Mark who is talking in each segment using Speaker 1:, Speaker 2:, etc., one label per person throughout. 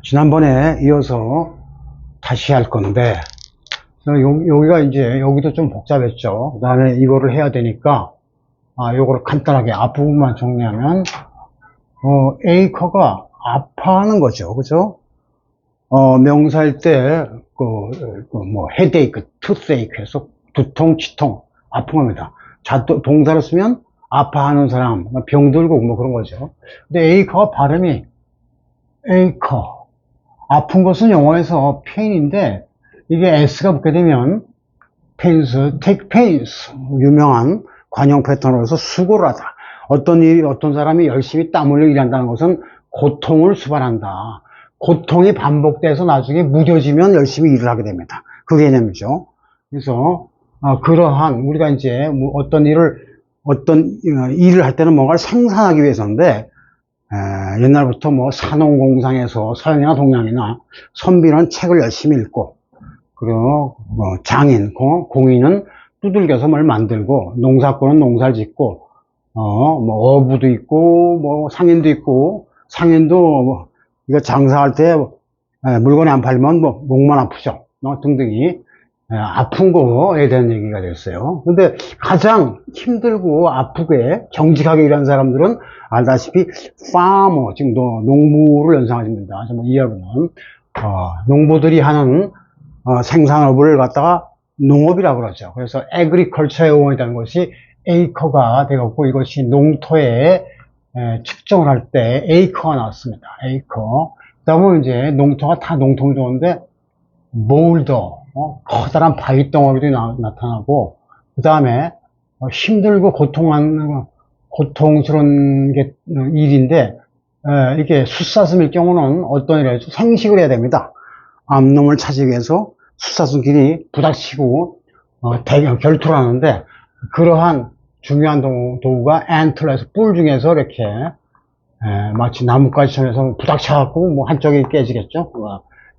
Speaker 1: 지난번에 이어서 다시 할 건데, 여기가 이제, 여기도 좀 복잡했죠. 그 다음에 이거를 해야 되니까, 요거를 간단하게 앞부분만 정리하면, 에이커가 아파하는 거죠. 그죠? 명사일 때, 헤데이크, 투세이크 해서 두통, 치통, 아픈 겁니다. 동사를 쓰면 아파하는 사람, 병들고 뭐 그런 거죠. 근데 에이커가 발음이 에이커. 아픈 것은 영어에서 pain인데, 이게 s가 붙게 되면 pains, take pains. 유명한 관용 패턴으로서 수고를 하다. 어떤 사람이 열심히 땀 흘려 일한다는 것은 고통을 수반한다. 고통이 반복돼서 나중에 무뎌지면 열심히 일을 하게 됩니다. 그 개념이죠. 그래서, 그러한, 우리가 이제 어떤 일을 할 때는 뭔가를 생산하기 위해서인데, 옛날부터 산업공상에서 서양이나 동양이나 선비는 책을 열심히 읽고, 그리고 장인, 공인은 두들겨서 뭘 만들고, 농사꾼은 농사를 짓고, 어부도 있고, 상인도 있고, 상인도 이거 장사할 때 물건이 안 팔리면 목만 아프죠. 등등이 아픈 거에 대한 얘기가 됐어요. 근데 가장 힘들고 아프게 정직하게 일하는 사람들은 알다시피 farmer, 지금 농부를 연상하십니다. 이해하면 농부들이 하는 생산업을 갖다가 농업이라고 그러죠. 그래서 agriculture의 원이라는 것이 acre가 되었고, 이것이 농토에 측정을 할 때 acre가 나왔습니다. acre. 그 다음에 이제 농토가 다 농토는 좋은데 몰더, 커다란 바위 덩어리도 나타나고, 그 다음에 힘들고 고통스러운 게 일인데, 이게 숫사슴일 경우는 어떤 일을 해서 생식을 해야 됩니다. 암놈을 찾기 위해서 숫사슴끼리 부닥치고 결투를 하는데, 그러한 중요한 도구가 엔틀러에서 뿔 중에서 이렇게 마치 나뭇가지처럼 부닥쳐갖고 한쪽이 깨지겠죠.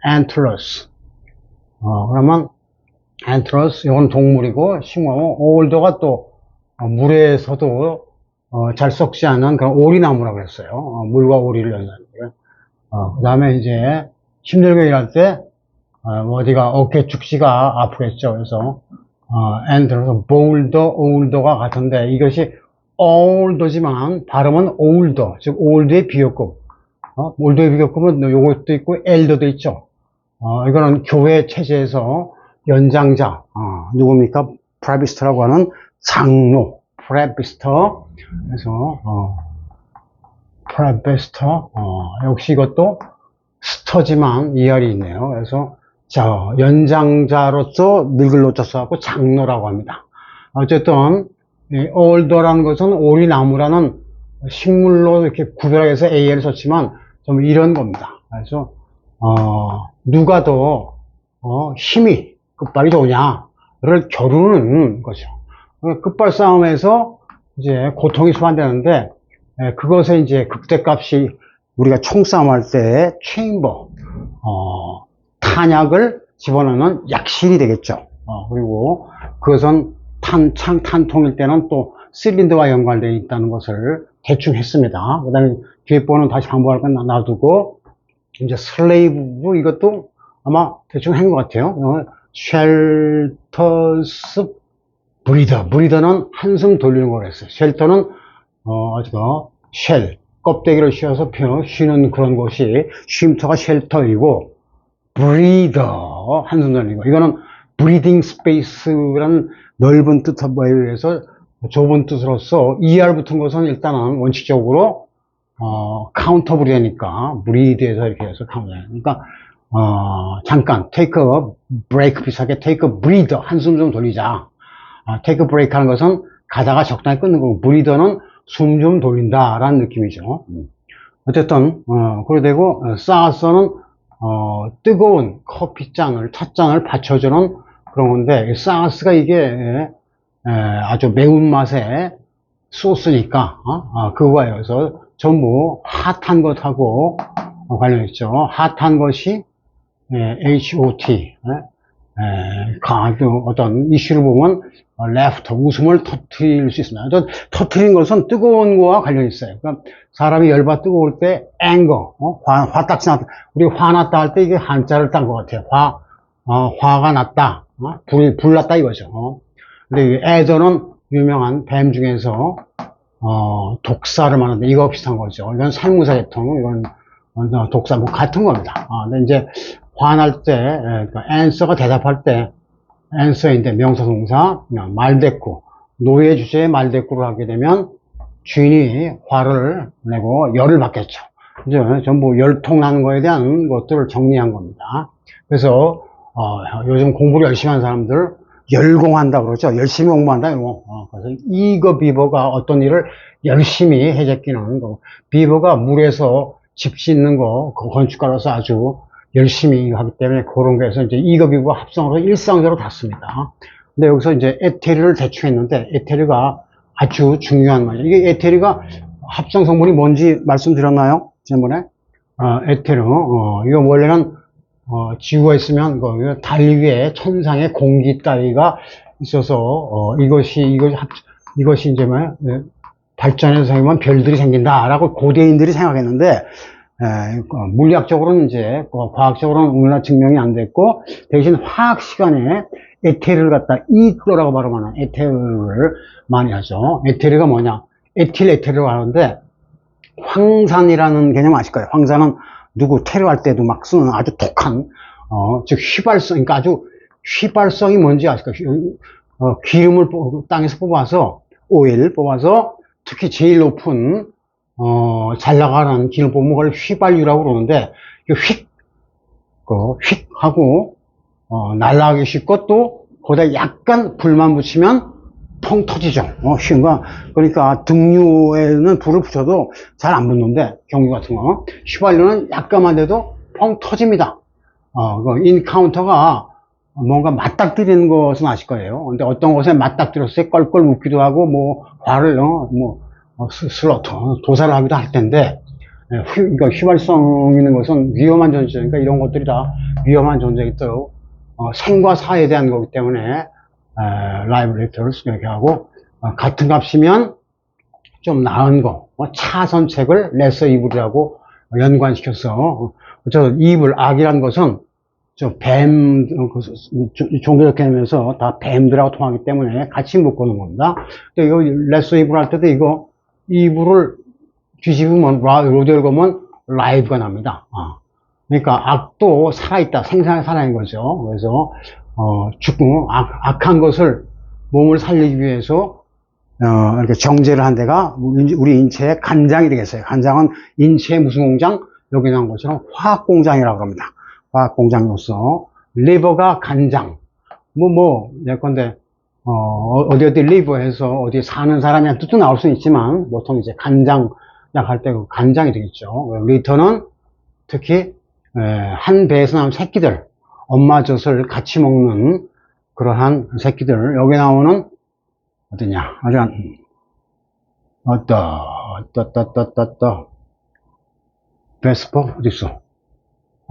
Speaker 1: 엔틀러스. 그러면 엔트러스, 이건 동물이고, 올더가 또 물에서도 잘 썩지 않은 그런 오리나무라고 그랬어요. 물과 오리를 연상하는 거예요. 그 다음에 이제 힘들게 일할 때 어디가 어깨 축지가 아프겠죠. 그래서 엔트러스, 올더가 같은데, 이것이 올더지만 발음은 올더, 즉 올드의 비교급. 올드의 비교급은 요것도 있고 엘더도 있죠. 이거는 교회 체제에서 연장자, 누굽니까? 프레비스터라고 하는 장로, 프레비스터. 그래서, 프레비스터, 역시 이것도 스터지만 이할이 있네요. 그래서, 연장자로서 늙을 놓쳐 써갖고 장로라고 합니다. 어쨌든, 올더라는 것은 오리나무라는 식물로 이렇게 구별해서 AL을 썼지만, 좀 이런 겁니다. 그래서, 누가 더 힘이 끝발이 좋냐를 겨루는 거죠. 끝발 싸움에서 이제 고통이 수반되는데, 그것에 이제 극대값이 우리가 총싸움 할 때 체인버, 탄약을 집어넣는 약실이 되겠죠. 그리고 그것은 탄통일 때는 또 실린더와 연관되어 있다는 것을 대충 했습니다. 그 다음에 뒤에 번은 다시 반복할 건 놔두고, 이제 슬레이브, 이것도 아마 대충 한 것 같아요. 쉘터스 브리더는 한숨 돌리는 거로 했어요. 쉘터는 쉘, 껍데기를 씌워서 쉬는 그런 곳이 쉼터가 쉘터이고, 브리더, 한숨 돌리는 거. 이거는 브리딩 스페이스라는 넓은 뜻에 의해서 좁은 뜻으로서 ER 붙은 것은 일단은 원칙적으로 카운터블이 되니까, 브리드에서 이렇게 해서 카운터. 그러니까, 잠깐, take a break 비슷하게 take a breather, 한숨 좀 돌리자. take a break 하는 것은 가다가 적당히 끊는 거고, breather는 숨 좀 돌린다라는 느낌이죠. 어쨌든, 그래 되고, saucer는, 뜨거운 커피잔을, 찻잔을 받쳐주는 그런 건데, sauce가 이게, 아주 매운맛의 소스니까, 그거예요. 그래서, 전부 핫한 것하고 관련있죠. 핫한 것이 HOT, 어떤 이슈를 보면 laughter, 웃음을 터뜨릴 수 있습니다. 터뜨린 것은 뜨거운 거와 관련이 있어요. 그러니까 사람이 열받 뜨거울 때 anger, 화딱지 났다. 우리 화났다 할 때 이게 한자를 딴 것 같아요. 화가 났다, 불났다 이거죠. 근데 이 애저는 유명한 뱀 중에서 독사를 말하는데 이거 비슷한 거죠. 이건 살무사 계통, 이건 독사 뭐 같은 겁니다. 근데 이제 화날 때, answer가 대답할 때 answer인데 명사 동사 말대꾸, 노예 주제에 말대꾸를 하게 되면 주인이 화를 내고 열을 받겠죠. 이제 전부 열통 나는 거에 대한 것들을 정리한 겁니다. 그래서 요즘 공부를 열심히 하는 사람들 열공한다 그러죠. 열심히 공부한다 이러고. 그래서 이거 비버가 어떤 일을 열심히 해제끼는 거. 비버가 물에서 집 짓는 거, 그 건축가로서 아주 열심히 하기 때문에 그런 거에서 이제 이거 비버가 합성으로 일상적으로 닿습니다. 근데 여기서 이제 에테르를 대충 했는데 에테르가 아주 중요한 말이에요. 이게 에테르가 합성 성분이 뭔지 말씀드렸나요? 지난번에? 에테르. 이거 원래는 지구가 있으면 달 위에 천상의 공기 따위가 있어서 이것이 이제 뭐야 발전해서 생기면 별들이 생긴다라고 고대인들이 생각했는데 물리학적으로는 이제 과학적으로는 오늘날 증명이 안 됐고 대신 화학 시간에 에테르를 갖다 이토라고 발음하는 에테르를 많이 하죠. 에테르가 뭐냐? 에틸 에테르라고 하는데 황산이라는 개념 아실 거예요. 황산은 누구 테러할 때도 막 쓰는 아주 독한 즉 휘발성, 그러니까 아주 휘발성이 뭔지 아실까요? 기름을 땅에서 뽑아서 오일 뽑아서 특히 제일 높은 잘 나가는 기름 뽑는 걸 휘발유라고 그러는데 휙 하고 날아가기 쉽고 또 거기다 약간 불만 붙이면 펑 터지죠. 쉬운 거. 그러니까 등유에는 불을 붙여도 잘 안 붙는데 경유 같은 거 휘발유는 약간만 돼도 펑 터집니다. 인카운터가 뭔가 맞닥뜨리는 것은 아실 거예요. 근데 어떤 것에 맞닥뜨렸을 때 껄껄 웃기도 하고 뭐 화를 슬러터 도사를 하기도 할 텐데 그러니까 휘발성 있는 것은 위험한 존재니까 이런 것들이 다 위험한 존재이기 때문에 생과 사에 대한 거기 때문에 라이브레터를 이렇게 하고 같은 값이면 좀 나은 거 차선책을 레서 이블이라고 연관시켜서 이블 악이라는 것은 뱀 종교적 개념에서 다 뱀들하고 통하기 때문에 같이 묶어놓은 겁니다. 근데 이거 레서 이블 할 때도 이거 이불을 뒤집으면 로드 열고면 라이브가 납니다. 그러니까 악도 살아있다, 생산에 살아있는 거죠. 그래서 죽고 악한 것을 몸을 살리기 위해서 이렇게 정제를 한 데가 우리 인체의 간장이 되겠어요. 간장은 인체의 무슨 공장? 여기 나온 것처럼 화학 공장이라고 합니다. 화학 공장으로서 리버가 간장. 예컨대 어디 리버해서 어디 사는 사람이 뜻도 나올 수는 있지만 보통 이제 간장 할 때 간장이 되겠죠. 리터는 특히 한 배에서 나온 새끼들, 엄마 젖을 같이 먹는 그러한 새끼들. 여기 나오는 어디냐? 베스퍼 어디 있어?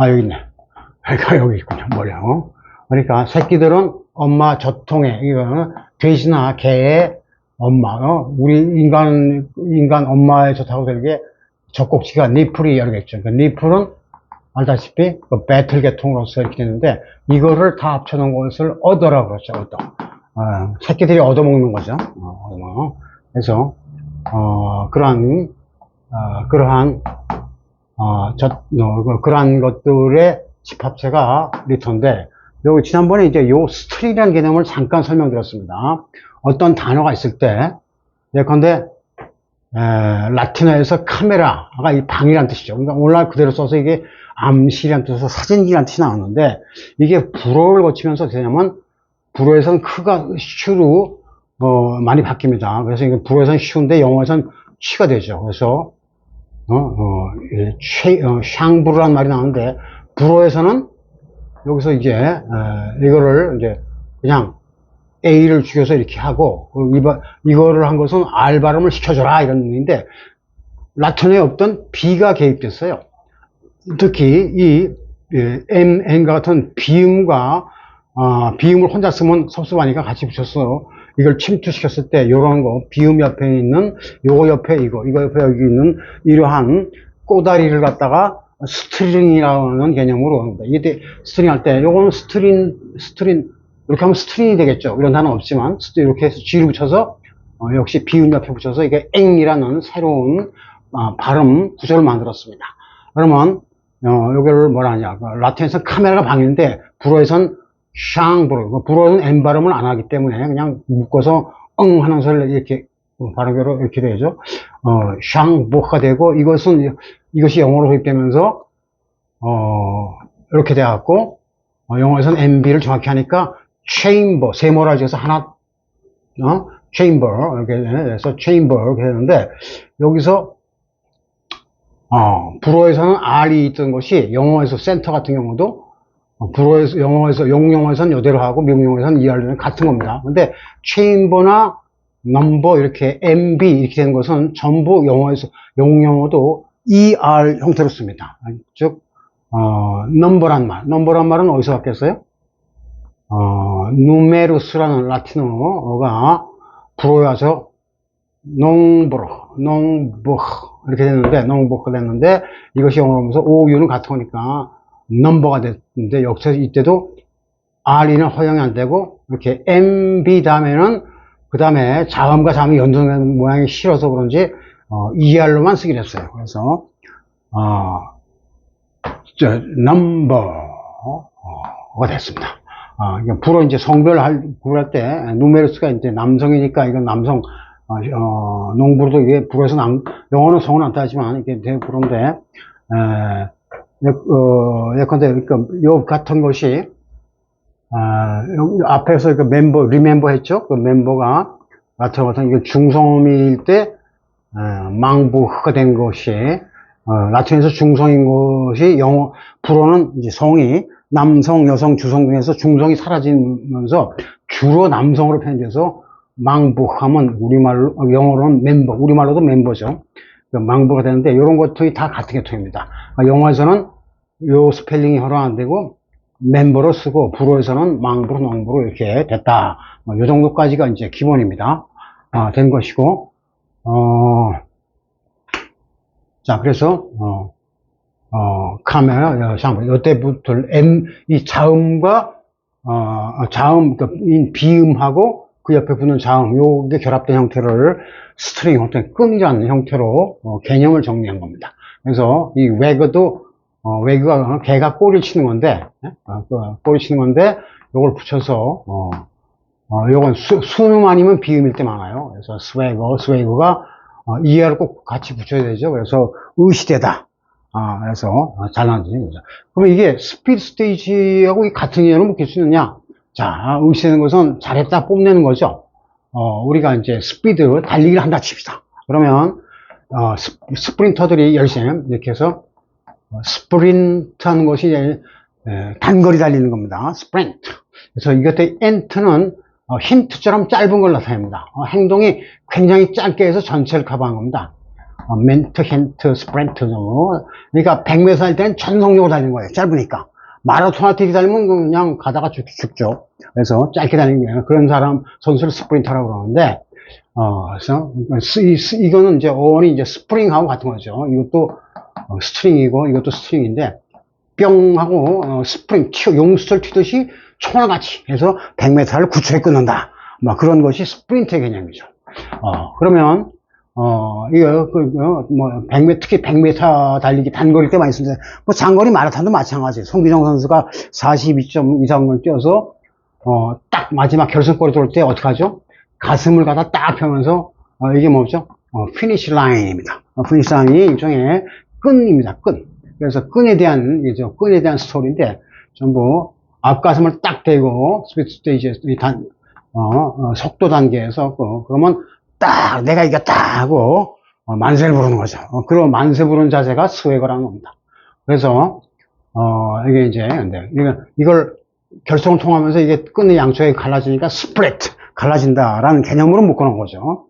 Speaker 1: 여기 있네. 그러니까 여기 있군요. 그러니까 새끼들은 엄마 젖통에 이거는 돼지나 개의 엄마, 우리 인간 엄마의 젖하고 다르게 젖꼭지가 니플이 여러겠죠. 그러니까 니플은 알다시피 배틀 계통으로서 이렇게 되는데 이거를 다 합쳐놓은 것을 얻어라고 그러죠. 얻어. 새끼들이 얻어먹는 거죠. 그래서 그러한 것들의 집합체가 리터인데 여기 지난번에 이제 요 스트리라는 개념을 잠깐 설명드렸습니다. 어떤 단어가 있을 때 예컨대 라틴어에서 카메라가 이 방이란 뜻이죠. 그러니까 오늘날 그대로 써서 이게 암시란 뜻에서 사진기란 뜻이 나왔는데 이게 불어를 거치면서 되냐면 불어에서는 크가 슈로 많이 바뀝니다. 그래서 이게 불어에서는 슈인데 영어에서는 취가 되죠. 그래서 샹브르란 말이 나오는데 불어에서는 여기서 이제 이거를 이제 그냥 A를 죽여서 이렇게 하고 이거를 한 것은 R 발음을 시켜줘라 이런 의미인데 라틴어에 없던 B가 개입됐어요. 특히 이 M과 같은 비음과 비음을 혼자 쓰면 섭섭하니까 같이 붙였어. 이걸 침투시켰을 때, 요런 거, 비음 옆에 있는, 요거 옆에 이거 옆에 여기 있는 이러한 꼬다리를 갖다가 스트링이라고 하는 개념으로 합니다. 이게 스트링 할 때, 요거는 스트링, 이렇게 하면 스트링이 되겠죠. 이런 단어 없지만, 이렇게 해서 G를 붙여서, 역시 비음 옆에 붙여서 이게 앵이라는 새로운, 발음 구조를 만들었습니다. 그러면, 요거를 뭐라 하냐. 라틴에서 카메라가 방인데, 불어에선 샹 불어는 N 발음을 안 하기 때문에 그냥 묶어서 응 하는 소리를 이렇게 발음으로 이렇게 되죠. 샹보가 되고 이것이 영어로 도입되면서 이렇게 돼갖고 영어에서는 MB를 정확히 하니까 chamber 세모를 지어서 하나 chamber 이렇게 해서 chamber 이렇게 되는데 여기서 불어에서는 R이 있던 것이 영어에서 센터 같은 경우도 영어에서는 이대로 하고, 미국 영어에서는 ER는 같은 겁니다. 근데, chamber나 number, 이렇게 MB, 이렇게 되는 것은 전부 영국 영어도 ER 형태로 씁니다. 즉, number란 말은 어디서 왔겠어요? numerus라는 라틴어가 불어에 와서 농부르, 이렇게 됐는데, 이것이 영어로 하면서 OU는 같은 거니까, 넘버가 됐는데 역시 이때도 R이는 허용이 안 되고 이렇게 MB 다음에는 그 다음에 자음과 자음이 연동되는 모양이 싫어서 그런지 ER로만 쓰게 됐어요. 그래서 넘버가 됐습니다. 불어 이제 구별할 때 누메르스가 이제 남성이니까 이건 남성 농부로도 이게 불어에서 영어는 성은 안 따지만 이게 되게 그런데 예컨대, 요 같은 것이, 앞에서 리멤버 했죠? 그 멤버가, 같은 이게 중성음일 때, 망부가 된 것이, 라틴에서 중성인 것이 불어는 이제 성이, 남성, 여성, 주성 중에서 중성이 사라지면서 주로 남성으로 표현돼서 망부하면 영어로는 멤버, 우리말로도 멤버죠. 망부가 되는데 이런 것들이 다 같은 계통입니다. 영어에서는 요 스펠링이 허락 안 되고 멤버로 쓰고 불어에서는 망부로 농부로 이렇게 됐다. 요 정도까지가 이제 기본입니다. 된 것이고 자 그래서 카메라 요때부터 이 자음과 비음하고 그 옆에 붙는 자음 요게 결합된 형태를 스트링 형태 끈이라는 형태로 개념을 정리한 겁니다. 그래서 이 웨그가 개가 꼬리를 치는 건데 요걸 붙여서 요건 수음 아니면 비음일 때 많아요. 그래서 스웨거가 ER을 꼭 같이 붙여야 되죠. 그래서 의시되다. 그래서 잘나지는 거죠. 그러면 이게 스피드 스테이지하고 같은 개념을 묶일 수 있느냐? 자, 의시되는 것은 잘했다 뽐내는 거죠. 우리가 이제 스피드 달리기를 한다 칩시다. 그러면 스프린터들이 열심히 이렇게 해서 스프린트 하는 것이 단거리 달리는 겁니다. 스프린트. 그래서 이것의 엔트는 힌트처럼 짧은 걸 나타냅니다. 행동이 굉장히 짧게 해서 전체를 커버한 겁니다. 멘트, 힌트, 스프린트 정도. 그러니까 100m 할 때는 전속력으로 달리는 거예요. 짧으니까. 마라톤 할 때 달리면 그냥 가다가 죽죠. 그래서 짧게 달리는 게 그런 선수를 스프린터라고 그러는데, 그래서 이거는 이제 어원이 이제 스프링하고 같은 거죠. 이것도 스트링이고 이것도 스트링인데 뿅 하고 스프링 용수철 튀듯이 총알같이 해서 100m를 9초에 끊는다. 막 그런 것이 스프린트의 개념이죠. 그러면 이거 뭐 100m 특히 100m 달리기 단거리 때 많이 쓰는데 뭐 장거리 마라톤도 마찬가지. 송기정 선수가 42점 이상을 뛰어서 딱 마지막 결승골이 들어올 때 어떡하죠? 가슴을 갖다 딱 펴면서 이게 뭐죠? 피니시 라인입니다. 피니시 라인이 일종의 끈입니다. 끈. 그래서 끈에 대한 스토리인데 전부 앞가슴을 딱 대고 스피드 스테이지 속도 단계에서 그러면 딱 내가 이겼다 하고 만세를 부르는 거죠. 그런 만세 부르는 자세가 스웨거라는 겁니다. 그래서 이게 이제 이걸 결승을 통하면서 이게 끈의 양쪽에 갈라지니까 스프레트 갈라진다라는 개념으로 묶어놓은 거죠.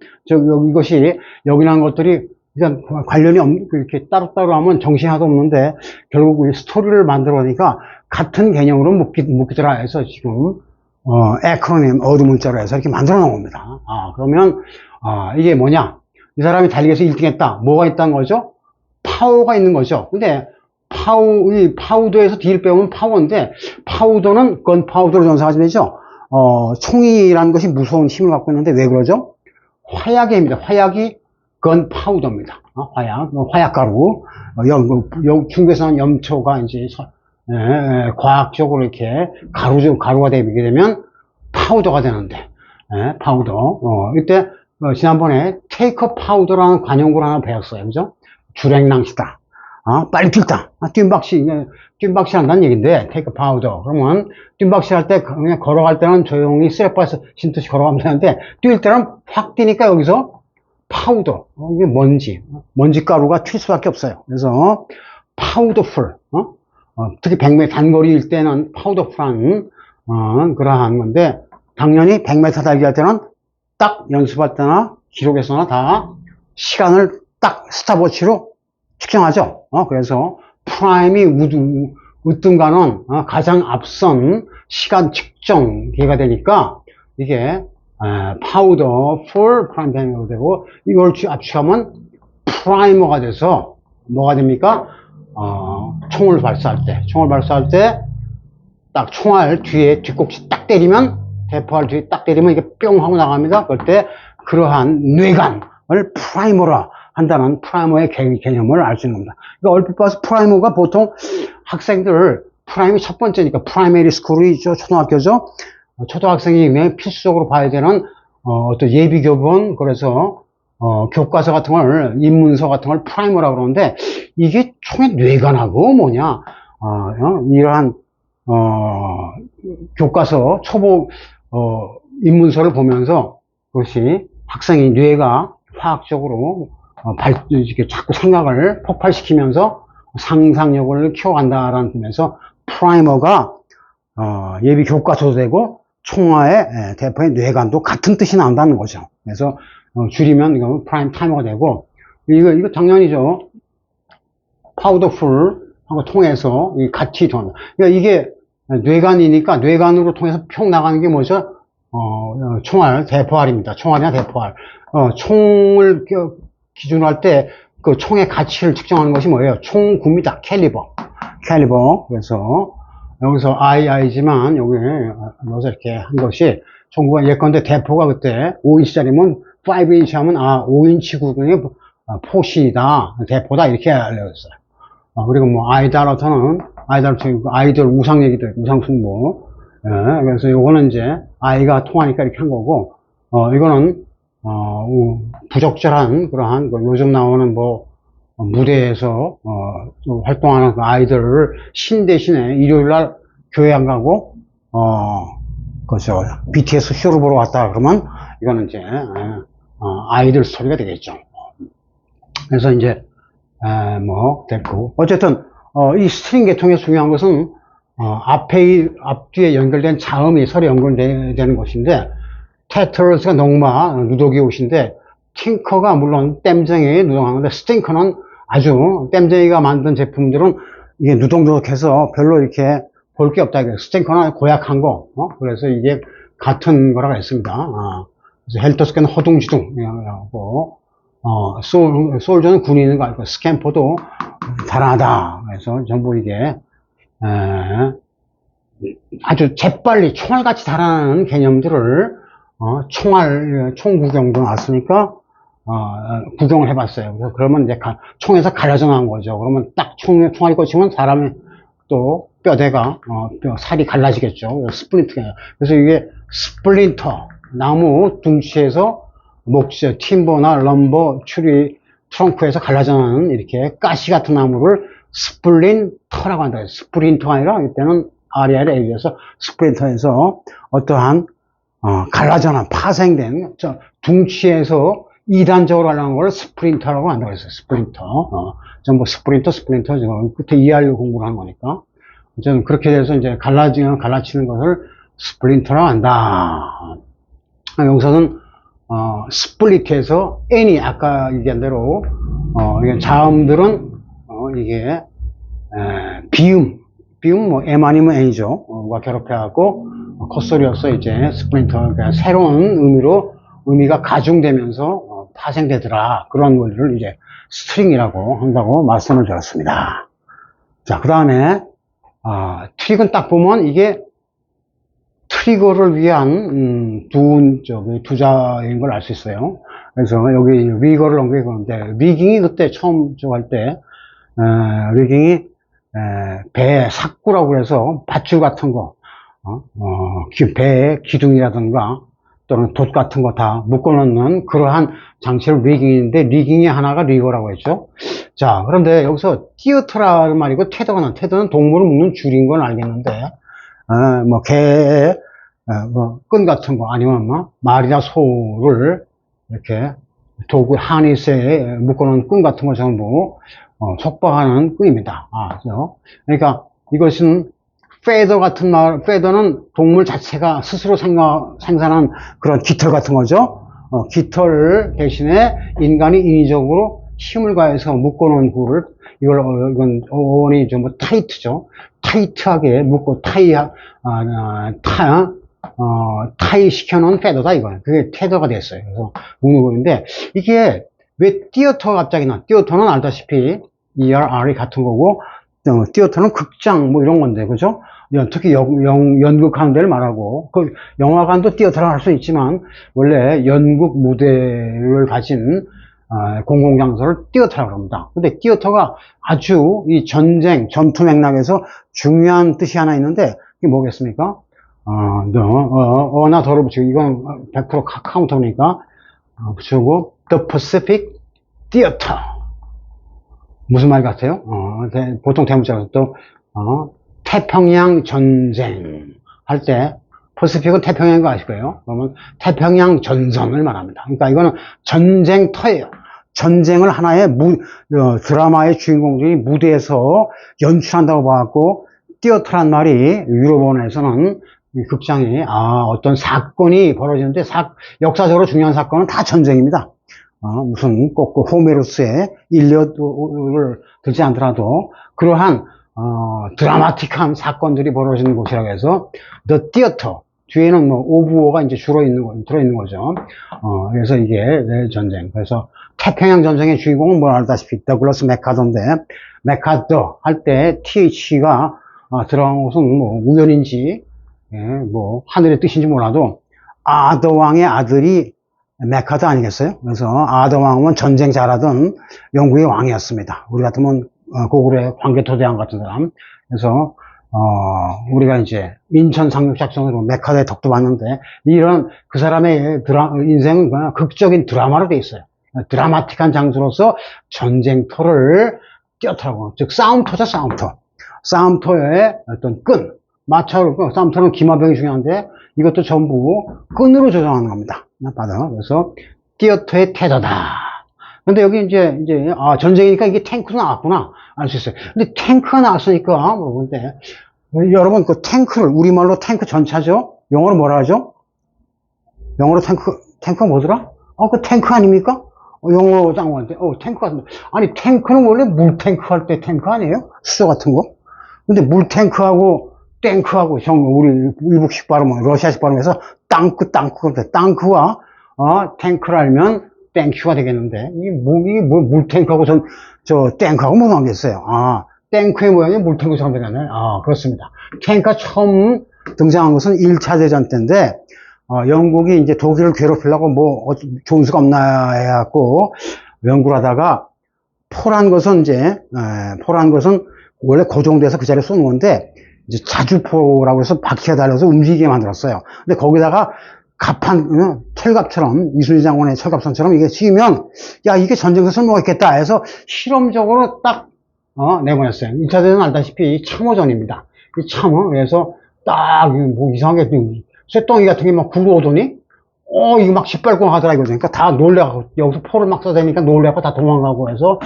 Speaker 1: 이것이 여기 나온 것들이 일단 관련이 이렇게 따로따로 하면 정신이 하나도 없는데 결국 이 스토리를 만들어보니까 같은 개념으로 묶이더라 해서 지금 에크로님 어두 문자로 해서 이렇게 만들어 놓은 겁니다. 그러면 이게 뭐냐, 이 사람이 달리기에서 1등 했다. 뭐가 있다는 거죠? 파워가 있는 거죠. 근데 이 파우더에서 D를 빼면 파워인데, 파우더는 건 파우더로 전사하시면 되죠. 총이라는 것이 무서운 힘을 갖고 있는데 왜 그러죠? 화약의 힘입니다. 화약이 건 파우더입니다. 화약가루. 중국에서는 염초가 이제 과학적으로 이렇게 가루가 되게 되면 파우더가 되는데, 파우더. 이때 지난번에 테이크 파우더라는 관용구를 하나 배웠어요. 그죠? 주랭랑시다. 빨리 뛸다. 뜀박시 한다는 얘기인데, 테이크 파우더. 그러면, 뜀박시 할 때, 그냥 걸어갈 때는 조용히 쓰레빠에서 신듯이 걸어가면 되는데, 뛸 때는 확 뛰니까 여기서 파우더. 이게 먼지 가루가 튈 수밖에 없어요. 그래서, 파우더풀. 특히 100m 단거리일 때는 파우더풀한, 그러한 건데, 당연히 100m 달기 할 때는 딱 연습할 때나 기록에서나 다 시간을 딱 스탑워치로 측정하죠. 그래서 프라임이 으뜸과는 가장 앞선 시간 측정기가 되니까 이게 파우더 풀 프라임 타이머가 되고, 이걸 압축하면 프라이머가 돼서 뭐가 됩니까? 총을 발사할 때 딱 총알 뒤에 뒷꼭지 딱 때리면, 대포알 뒤에 딱 때리면 이게 뿅 하고 나갑니다. 그럴 때 그러한 뇌관을 프라이머라 한다는 프라이머의 개념을 알 수 있는 겁니다. 그러니까 얼핏 봐서 프라이머가 보통 학생들, 프라임이 첫 번째니까 프라이머리 스쿨이죠. 초등학교죠. 초등학생이 필수적으로 봐야 되는 어떤 예비 교본, 그래서 교과서 같은 걸, 입문서 같은 걸 프라이머라고 그러는데, 이게 총의 뇌관하고 뭐냐, 이러한 교과서 초보 입문서를 보면서 그것이 학생의 뇌가 화학적으로 이렇게 자꾸 생각을 폭발시키면서 상상력을 키워간다라는 점에서 프라이머가 예비 교과서도 되고 총알의 대포의 뇌관도 같은 뜻이 나온다는 거죠. 그래서 줄이면 이거 프라임 타이머가 되고, 이거 당연히죠. 파우더풀하고 통해서 같이 돈다. 그러니까 이게 뇌관이니까 뇌관으로 통해서 평 나가는 게 뭐죠? 총알, 대포알입니다. 총알이나 대포알. 총을 기준으로 할 때 그 총의 가치를 측정하는 것이 뭐예요? 총구입니다. 캘리버. 그래서 여기서 II지만 여기 넣어서 이렇게 한 것이 총구가 예컨대 대포가 그때 5인치짜리면 5인치 하면 5인치 구경의 포시다, 대포다 이렇게 알려졌어요. 그리고 뭐 아이달러터는 아이들 우상 얘기도 있고 우상 승부. 그래서 요거는 이제 아이가 통하니까 이렇게 한 거고, 이거는 부적절한 그러한 요즘 나오는 무대에서 활동하는 그 아이들을 신 대신에 일요일날 교회 안 가고 그죠, BTS 쇼를 보러 왔다 그러면 이거는 이제 아이들 스토리가 되겠죠. 그래서 이제 됐고, 어쨌든 이 스트링 계통의 중요한 것은 앞뒤에 연결된 자음이 서로 연결되는 것인데, 테트러스가 농마, 누더기 옷인데, 팅커가 물론 땜쟁이 누동한 건데, 스팅커는 아주 땜쟁이가 만든 제품들은 이게 누동누동해서 별로 이렇게 볼 게 없다. 스팅커는 고약한 거. 그래서 이게 같은 거라고 했습니다. 그래서 헬터스케는 허둥지둥하고, 솔저는 군인인 거 알고, 스캠퍼도 달아나다. 그래서 전부 이게 아주 재빨리 총알같이 달아나는 개념들을 총 구경도 나왔으니까 구경을 해봤어요. 그래서 그러면 이제 총에서 갈라져 나온 거죠. 그러면 딱 총알이 꽂히면 사람이 또 뼈대가 살이 갈라지겠죠. 스플린터가. 그래서 이게 스플린터, 나무 둥치에서 목재, 팀버나 럼버, 추리, 트렁크에서 갈라져 나는 이렇게 가시 같은 나무를 스플린터라고 한다. 스프린터가 아니라 이때는 RLA에서 스프린터에서 어떠한 갈라져 난 파생된 둥치에서 이단적으로 가려는 걸 스프린터라고 한다고 했어요. 스프린터. 전부 스프린터 지금 끝에 ERU 공부를 한 거니까. 어쨌든 그렇게 돼서 이제 갈라치는 것을 스프린터라고 한다. 여기서는 스플릿해서 N이 아까 얘기한 대로, 자음들은, 이게, 비음, 뭐, M 아니면 N이죠. 과 결합해갖고, 콧소리로서 이제 스플린터, 그러니까 새로운 의미가 가중되면서 파생되더라. 그런 원리를 이제 스트링이라고 한다고 말씀을 드렸습니다. 자, 그 다음에, 트릭은 딱 보면 이게 트리거를 위한, 두자인 걸 알 수 있어요. 그래서 여기 리거를 넘기는데, 리깅이 그때 처음 할 때, 리깅이, 배 삭구라고 해서 밧줄 같은 거, 배의 기둥이라든가, 또는 돛 같은 거 다 묶어놓는 그러한 장치를 리깅인데, 리깅의 하나가 리거라고 했죠. 자, 그런데 여기서 띠어터라는 말이고, 테더는 동물을 묶는 줄인 건 알겠는데, 뭐, 끈 같은 거, 아니면 뭐, 말이나 소를 이렇게 도구, 하니스에 묶어놓은 끈 같은 거 전부, 속박하는 끈입니다. 그러니까 이것은 페더는 동물 자체가 스스로 생산한 그런 깃털 같은 거죠. 깃털 대신에 인간이 인위적으로 힘을 가해서 묶어놓은 굴을, 이건 어원이 좀 타이트죠. 타이트하게 묶고 타이 시켜놓은 페더다, 이거는. 그게 테더가 됐어요. 그래서 묶는 거인데, 이게 왜 띠어터가 갑자기 띠어터는 알다시피 ERR이 같은 거고, 띠어터는 극장, 뭐 이런 건데, 그죠? 특히 연극하는 데를 말하고, 그 영화관도 띠어터라 할 수 있지만, 원래 연극 무대를 가진, 공공장소를 띠어터라고 합니다. 근데 띠어터가 아주 이 전투 맥락에서 중요한 뜻이 하나 있는데, 이게 뭐겠습니까? 나 더러 붙이고, 이건 100% 카운터니까, 붙이고, The Pacific Theater. 무슨 말 같아요? 보통 대문자로 또, 태평양 전쟁 할 때, 퍼시픽은 태평양인 거 아실 거예요? 그러면 태평양 전선을 말합니다. 그러니까 이거는 전쟁터예요. 전쟁을 하나의 드라마의 주인공들이 무대에서 연출한다고 봐갖고, 띠어터란 말이 유럽원에서는 이 극장이 어떤 사건이 벌어지는데 역사적으로 중요한 사건은 다 전쟁입니다. 무슨 꼭 그 호메로스의 일리어드를 들지 않더라도 그러한 드라마틱한 사건들이 벌어지는 곳이라고 해서 The Theater 뒤에는 뭐 오브워가 이제 들어있는 거죠. 그래서 이게 전쟁. 그래서 태평양 전쟁의 주인공은 뭘 알다시피 더글라스 맥카더인데, 맥카더 할 때 TH가 들어간 것은 뭐 우연인지 뭐 하늘의 뜻인지 몰라도 아더 왕의 아들이 맥카더 아니겠어요? 그래서 아더 왕은 전쟁 잘하던 영국의 왕이었습니다. 우리 같으면 고구려의 광개토대왕 같은 사람. 그래서 우리가 이제 인천 상륙작전으로 메카드의 덕도 봤는데, 이런 그 사람의 인생은 그냥 극적인 드라마로 돼 있어요. 드라마틱한 장소로서 전쟁터를 띄었더라고. 즉 싸움터죠, 싸움터. 싸움터의 어떤 끈, 싸움터는 기마병이 중요한데 이것도 전부 끈으로 조정하는 겁니다. 그래서 띠어터의 테더다. 근데 여기 이제 전쟁이니까 이게 탱크도 나왔구나 알 수 있어요. 근데 탱크가 나왔으니까 물어보는데, 여러분 그 탱크를 우리말로 탱크 전차죠? 영어로 뭐라 하죠? 영어로 탱크가 뭐더라? 그 탱크 아닙니까? 영어로 짱구한테 탱크 같은데, 아니 탱크는 원래 물탱크 할 때 탱크 아니에요? 수소 같은 거? 근데 물탱크하고 탱크하고 우리 일북식 발음, 러시아식 발음에서 땅크와 탱크를 알면 땡큐가 되겠는데, 이게 물탱크하고 탱크하고 뭐 나오겠어요? 탱크의 모양이 물탱크처럼 되겠네. 그렇습니다. 탱크가 처음 등장한 것은 1차 대전 때인데, 영국이 이제 독일을 괴롭히려고 좋은 수가 없나 해갖고, 연구를 하다가, 포란 것은 원래 고정돼서 그 자리에 쏘는 건데, 이제 자주포라고 해서 바퀴가 달려서 움직이게 만들었어요. 근데 거기다가 철갑처럼, 이순신 장군의 철갑선처럼 이게 씌우면, 이게 전쟁에서 쓸모있겠다 해서 실험적으로 딱, 내보냈어요. 1차 대전은 알다시피 참호전입니다. 이 참호, 그래서 이상하게, 쇳덩이 같은 게 막 굴러오더니, 이거 막 짓밟고 하더라 이거죠. 그러니까 다 놀래갖고, 여기서 포를 막 쏴대니까 놀래갖고 다 도망가고 해서,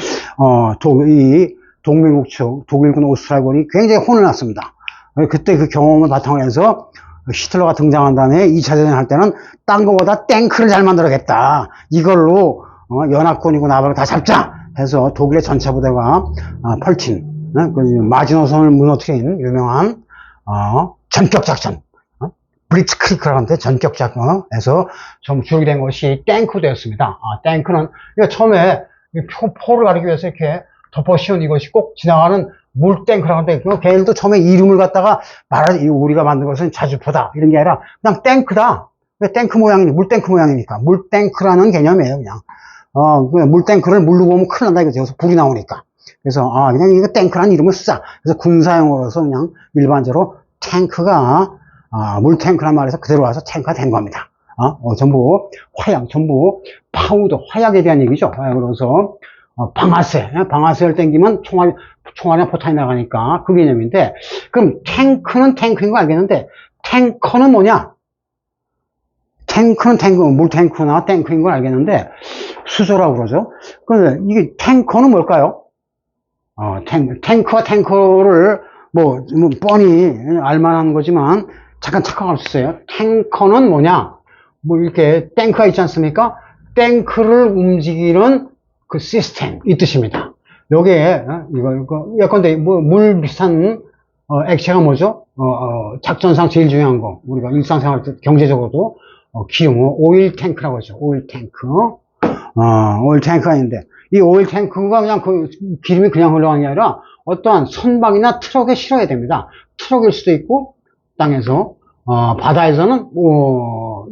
Speaker 1: 이 동맹국 측, 독일군, 오스트리아군이 굉장히 혼을 났습니다. 그때 그 경험을 바탕으로 해서, 히틀러가 등장한 다음에 2차 대전 할 때는 딴 거보다 탱크를 잘 만들어야겠다. 이걸로 연합군이고 나발을 다 잡자 해서 독일의 전차 부대가 펼친 그 마지노선을 무너뜨린 유명한 전격 작전, 블리츠크리그라고 하는데 전격 작전에서 좀 주력이 된 것이 탱크대였습니다. 탱크는 처음에 포를 가리기 위해서 이렇게 덮어씌운 이것이 꼭 지나가는 물탱크라고 하는데 걔네들도 처음에 이름을 갖다가 우리가 만든 것은 자주포다 이런 게 아니라 그냥 탱크다. 왜 탱크 모양이니? 물탱크 모양이니까 물탱크라는 개념이에요. 그냥 물탱크를 물로 보면 큰일 난다 이거죠. 여기서 불이 나오니까. 그래서 그냥 이거 탱크라는 이름을 쓰자. 그래서 군사용어로서 그냥 일반적으로 탱크가 물탱크란 말에서 그대로 와서 탱크가 된 겁니다. 전부 화약, 전부 파우더, 화약에 대한 얘기죠. 그래서 방아쇠를 당기면 총알이나 포탄이 나가니까 그 개념인데, 그럼 탱크는 탱크인 거 알겠는데 탱커는 뭐냐? 탱크는 물탱크나 탱크인 걸 알겠는데 수소라고 그러죠. 그런데 이게 탱커는 뭘까요? 탱크와 탱커를 뭐 뻔히 알만한 거지만 잠깐 착각할 수 있어요. 탱커는 뭐냐? 뭐 이렇게 탱크가 있지 않습니까? 탱크를 움직이는 그 시스템 이 뜻입니다. 요게 이거 예컨대 물 비슷한 액체가 뭐죠? 작전상 제일 중요한 거 우리가 일상생활 때 경제적으로도 기용 오일 탱크라고 하죠. 오일 탱크. 오일 탱크가 있는데 이 오일 탱크가 그냥 그 기름이 그냥 흘러가는 게 아니라 어떠한 선박이나 트럭에 실어야 됩니다. 트럭일 수도 있고 땅에서 바다에서는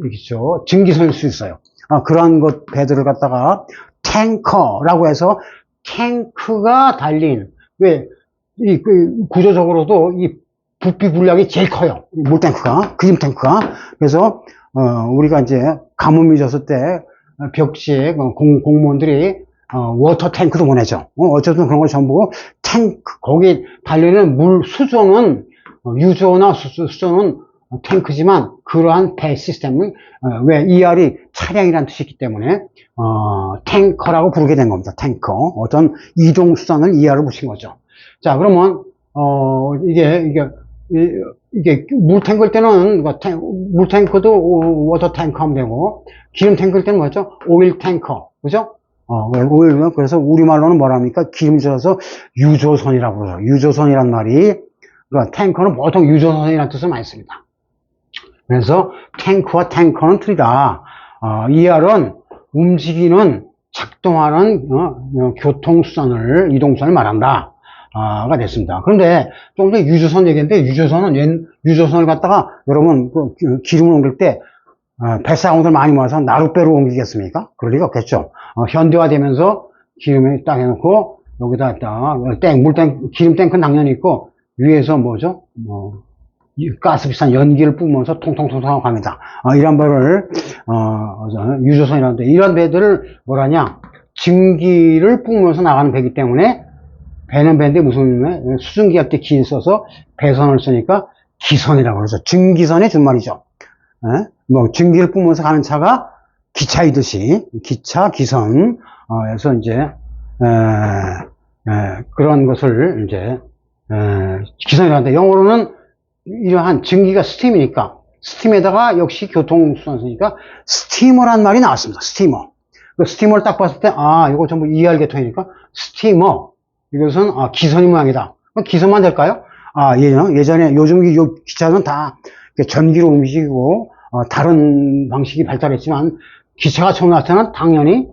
Speaker 1: 이렇죠. 증기선일 수 있어요. 그런 배들을 갖다가 탱커라고 해서 탱크가 달린 구조적으로도 이 부피 분량이 제일 커요. 물탱크가 그림 탱크가. 그래서 우리가 이제 가뭄이 졌을 때 벽지에 공무원들이 워터 탱크도 보내죠. 어쨌든 그런 걸 전부 탱크 거기 달리는 물 수조는 유조나 수조는 탱크지만 그러한 배 시스템은 왜 ER이 차량이라는 뜻이 있기 때문에 탱커라고 부르게 된 겁니다. 탱커 어떤 이동수단을 ER을 붙인 거죠. 자 그러면 이게 물탱크일 때는 물탱크도 워터 탱커 하면 되고 기름 탱크일 때는 뭐죠? 오일 탱커 그죠? 오일 그래서 우리말로는 뭐랍니까? 기름 줘서 유조선이라고 그러죠. 유조선이란 말이 그러니까 탱커는 보통 유조선이라는 뜻을 많이 씁니다. 그래서 탱크와 탱커는 틀리다. ER은 움직이는 작동하는 교통수단을 이동수단을 말한다. 가 됐습니다. 그런데 좀 전에 유조선 얘기했는데 유조선을 갖다가 여러분 기름을 옮길 때 뱃사공들 많이 모아서 나룻배로 옮기겠습니까? 그럴 리가 없겠죠. 현대화되면서 기름을 딱 해놓고 여기다 기름 탱크는 당연히 있고 위에서 뭐죠? 가스 비싼 연기를 뿜으면서 통통통통 하고 갑니다. 이런 배를 유조선이라는데 이런 배들을 뭐라냐? 증기를 뿜으면서 나가는 배이기 때문에 배는 배인데 무슨 수증기 할 때 기 써서 배선을 쓰니까 기선이라고 그러죠. 증기선의 준말이죠. 증기를 뿜으면서 가는 차가 기차이듯이 기차 기선 에서 이제 그런 것을 이제 기선이라는데 영어로는 이러한 증기가 스팀이니까 스팀에다가 역시 교통수단이니까 스티머란 말이 나왔습니다. 스티머. 그 스티머를 딱 봤을 때 이거 전부 ER 계통이니까 스티머 이것은 기선이 모양이다. 기선만 될까요? 예전에 요즘 기차는 다 전기로 움직이고 다른 방식이 발달했지만 기차가 처음 나왔을 때는 당연히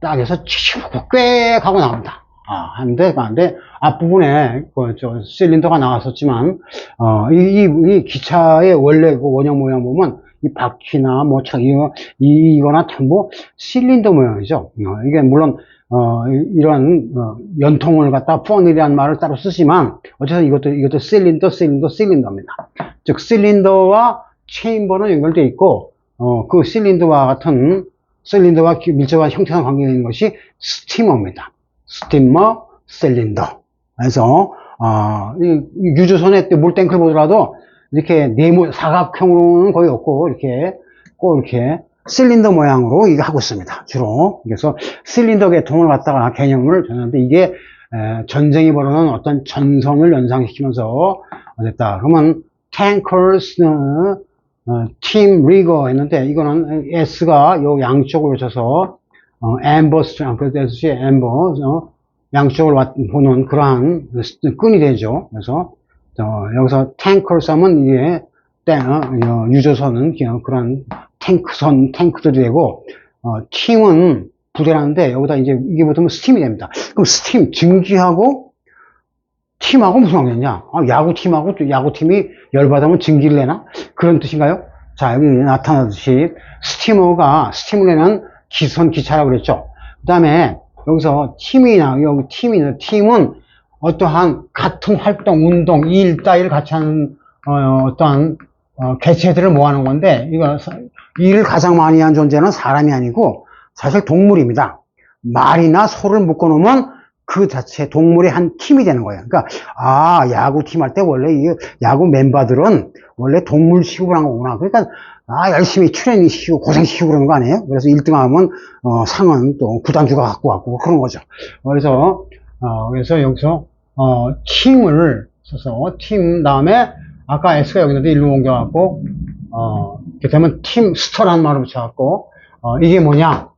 Speaker 1: 딱 해서 꽤 하고 나옵니다. 한데 앞부분에 실린더가 나왔었지만 이 기차의 원래 그 원형 모양 보면 이 바퀴나 이거나 전부 실린더 모양이죠. 이게 물론 이런 연통을 갖다 퍼널이라는 말을 따로 쓰지만 어쨌든 이것도 실린더입니다. 즉 실린더와 체인버는 연결되어 있고 그 실린더와 밀접한 형태나 관계가 있는 것이 스티머입니다. 스티머, 실린더. 그래서 유조선의 물탱크를 보더라도 이렇게 사각형으로는 거의 없고 이렇게 실린더 모양으로 이거 하고 있습니다. 주로. 그래서 실린더 계통을 갖다가 개념을 줬는데 이게 전쟁이 벌어는 어떤 전선을 연상시키면서 됐다. 그러면 tankers 팀 리거 했는데, 이거는 S가 요 양쪽으로 쳐서, 엠버스, 그래서 엠버, 양쪽을 보는 그러한 끈이 되죠. 그래서, 여기서 탱커를 쓰면 이게, 유조선은 그런 탱크들이 되고, 팀은 부대라는데, 여기다 이제 이게 붙으면 스팀이 됩니다. 그럼 스팀, 증기하고, 팀하고 무슨 관계냐? 야구팀이 열받으면 증기를 내나? 그런 뜻인가요? 자, 여기 나타나듯이 스팀을 내는 기차라고 그랬죠. 그 다음에 여기서 팀은 어떠한 같은 활동, 운동, 일 따위를 같이 하는, 어떠한, 개체들을 모아놓은 건데, 일을 가장 많이 한 존재는 사람이 아니고, 사실 동물입니다. 말이나 소를 묶어놓으면 그 자체 동물의 한 팀이 되는 거예요. 그러니까 야구팀 할 때 원래 이 야구 멤버들은 원래 동물 취급을 한 거구나. 그러니까 열심히 트레이닝 시키고 고생시키고 그러는 거 아니에요? 그래서 1등 하면 상은 또 구단주가 갖고 왔고 그런 거죠. 그래서 여기서 팀을 써서 팀 다음에 아까 S가 여기 있는데 일로 옮겨갖고 이렇게 되면 팀스터라는 말을 붙여갖고 이게 뭐냐?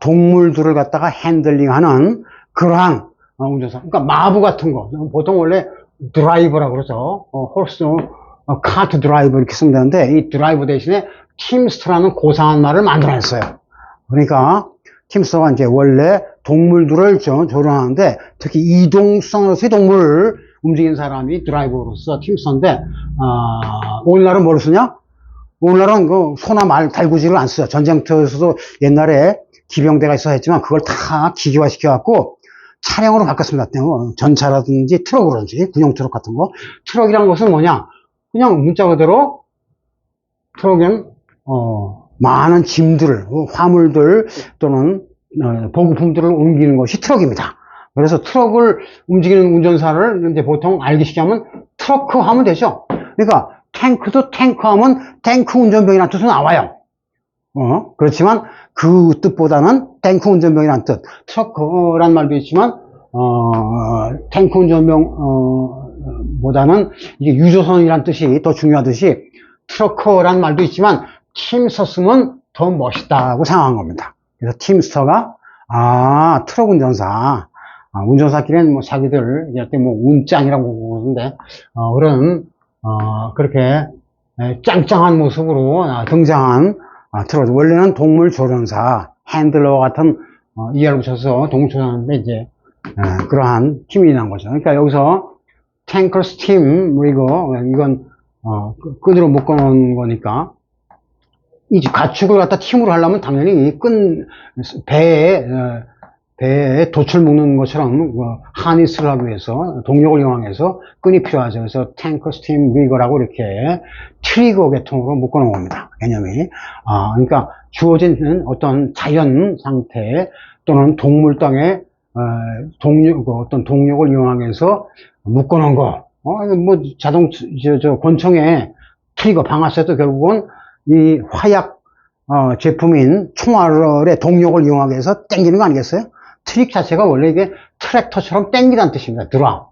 Speaker 1: 동물들을 갖다가 핸들링하는 그러한 운전사. 그러니까 마부 같은 거. 보통 원래 드라이버라고 그러죠. 홀스, 카트 드라이버 이렇게 쓰면 되는데 이 드라이버 대신에 팀스터라는 고상한 말을 만들어냈어요. 그러니까 팀스터가 이제 원래 동물들을 조련하는데 특히 이동성으로서의 동물을 움직이는 사람이 드라이버로서 팀스터인데 오늘날은 뭘 쓰냐? 오늘날은 그 소나 말 달구지를 안 써요. 전쟁터에서도 옛날에 기병대가 있어 했지만 그걸 다 기계화 시켜갖고 차량으로 바꿨습니다. 전차라든지 트럭으로든지 군용 트럭 같은 거. 트럭이라는 것은 뭐냐? 그냥 문자 그대로 트럭은 많은 짐들, 화물들 또는 보급품들을 옮기는 것이 트럭입니다. 그래서 트럭을 움직이는 운전사를 이제 보통 알기 쉽게 하면 트러크 하면 되죠. 그러니까 탱크도 탱크 하면 탱크 운전병이라는 뜻은 나와요. 그렇지만 그 뜻보다는 탱크 운전병이라는 뜻, 트러크란 말도 있지만, 탱크 운전병, 보다는 이게 유조선이라는 뜻이 더 중요하듯이 트러커란 말도 있지만 팀스터 쓰면 더 멋있다고 생각한 겁니다. 그래서 팀스터가, 트럭 운전사. 운전사끼리는 뭐 자기들, 이럴 때 뭐 운짱이라고 그러는데, 그렇게 짱짱한 모습으로 등장한 트럭. 원래는 동물 조련사, 핸들러와 같은 이하를 붙여서 동물 조련사인데 이제 그러한 팀이 난 거죠. 그러니까 여기서 탱커 스팀 리거, 이건 끈으로 묶어놓은 거니까 이 가축을 갖다 팀으로 하려면 당연히 이 배에 돛을 묶는 것처럼 하니스를 하기 위해서 동력을 이용해서 끈이 필요하죠. 그래서 탱커 스팀 리거라고 이렇게 트리거 계통으로 묶어놓은 겁니다. 개념이. 그러니까 주어진 어떤 자연 상태 또는 동물 땅에 어떤 동력을 이용하면서 묶어놓은 거. 뭐 권총의 트리거 방아쇠도 결국은 이 화약 제품인 총알의 동력을 이용하기 위해서 당기는 거 아니겠어요? 트릭 자체가 원래 이게 트랙터처럼 당기다는 뜻입니다. 드라.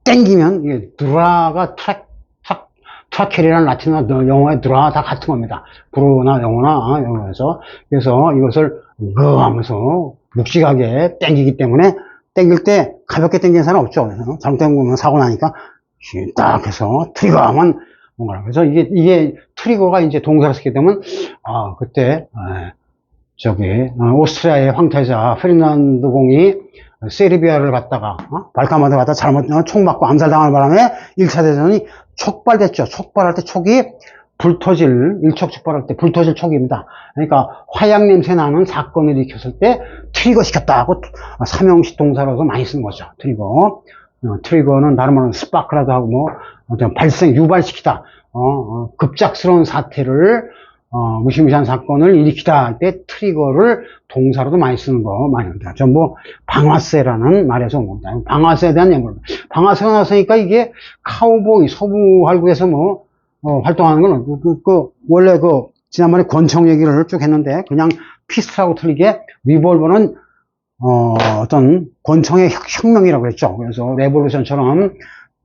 Speaker 1: 당기면 이게 드라가 트라켈이라는 라틴어 영어의 드라 다 같은 겁니다. 불어나 영어나 영어에서. 그래서 이것을 하면서 묵직하게 당기기 때문에 당길 때 가볍게 당기는 사람 없죠. 잘못된 사고 나니까 딱 해서 트리거 하면 뭔가. 그래서 이게 트리거가 이제 동사를 쓰게 되면 그때 오스트리아의 황태자 페르난드 공이 세르비아를 갔다가 발칸반도 갔다가 잘못 총 맞고 암살당하는 바람에 1차 대전이 촉발됐죠. 촉발할 때 촉이 일촉 촉발할 때 불터질 촉입니다. 그러니까 화약 냄새 나는 사건을 일으켰을 때 트리거 시켰다 하고 삼형식 동사로도 많이 쓰는 거죠. 트리거. 트리거는 다른 말로는 스파크라도 하고 뭐 어떤 유발시키다. 급작스러운 사태를 무시무시한 사건을 일으키다 할 때 트리거를 동사로도 많이 쓰는 거 많이 합니다. 전부 방아쇠라는 말에서 온 겁니다. 방아쇠에 대한 예물입니다. 방아쇠가 나왔으니까 이게 카우보이 서부 할구에서 활동하는 건 원래 지난번에 권총 얘기를 쭉 했는데 그냥 피스트하고 틀리게 리볼버는 어떤 권총의 혁명이라고 그랬죠. 그래서 레볼루션처럼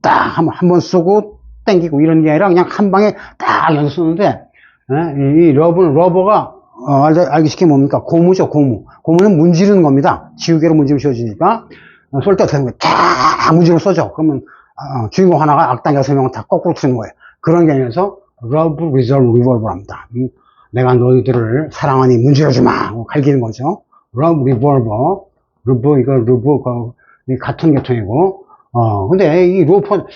Speaker 1: 딱 한 번 쏘고 당기고 이런 게 아니라 그냥 한 방에 딱 연서 쓰는데, 이 러버가, 알기 쉽게 뭡니까? 고무죠, 고무. 고무는 문지르는 겁니다. 지우개로 문지르면 씌워지니까. 쏠 때 어떻게 하는 거예요? 쫙 문지르면 쏘죠. 그러면, 주인공 하나가 악당 6명은 다 거꾸로 트는 거예요. 그런 게 아니라서, 러브 리졸브 리볼버랍니다. 내가 너희들을 사랑하니 문지러주마 하고 갈기는 거죠. 러브 리볼버. 같은 계통이고. 근데 이 로프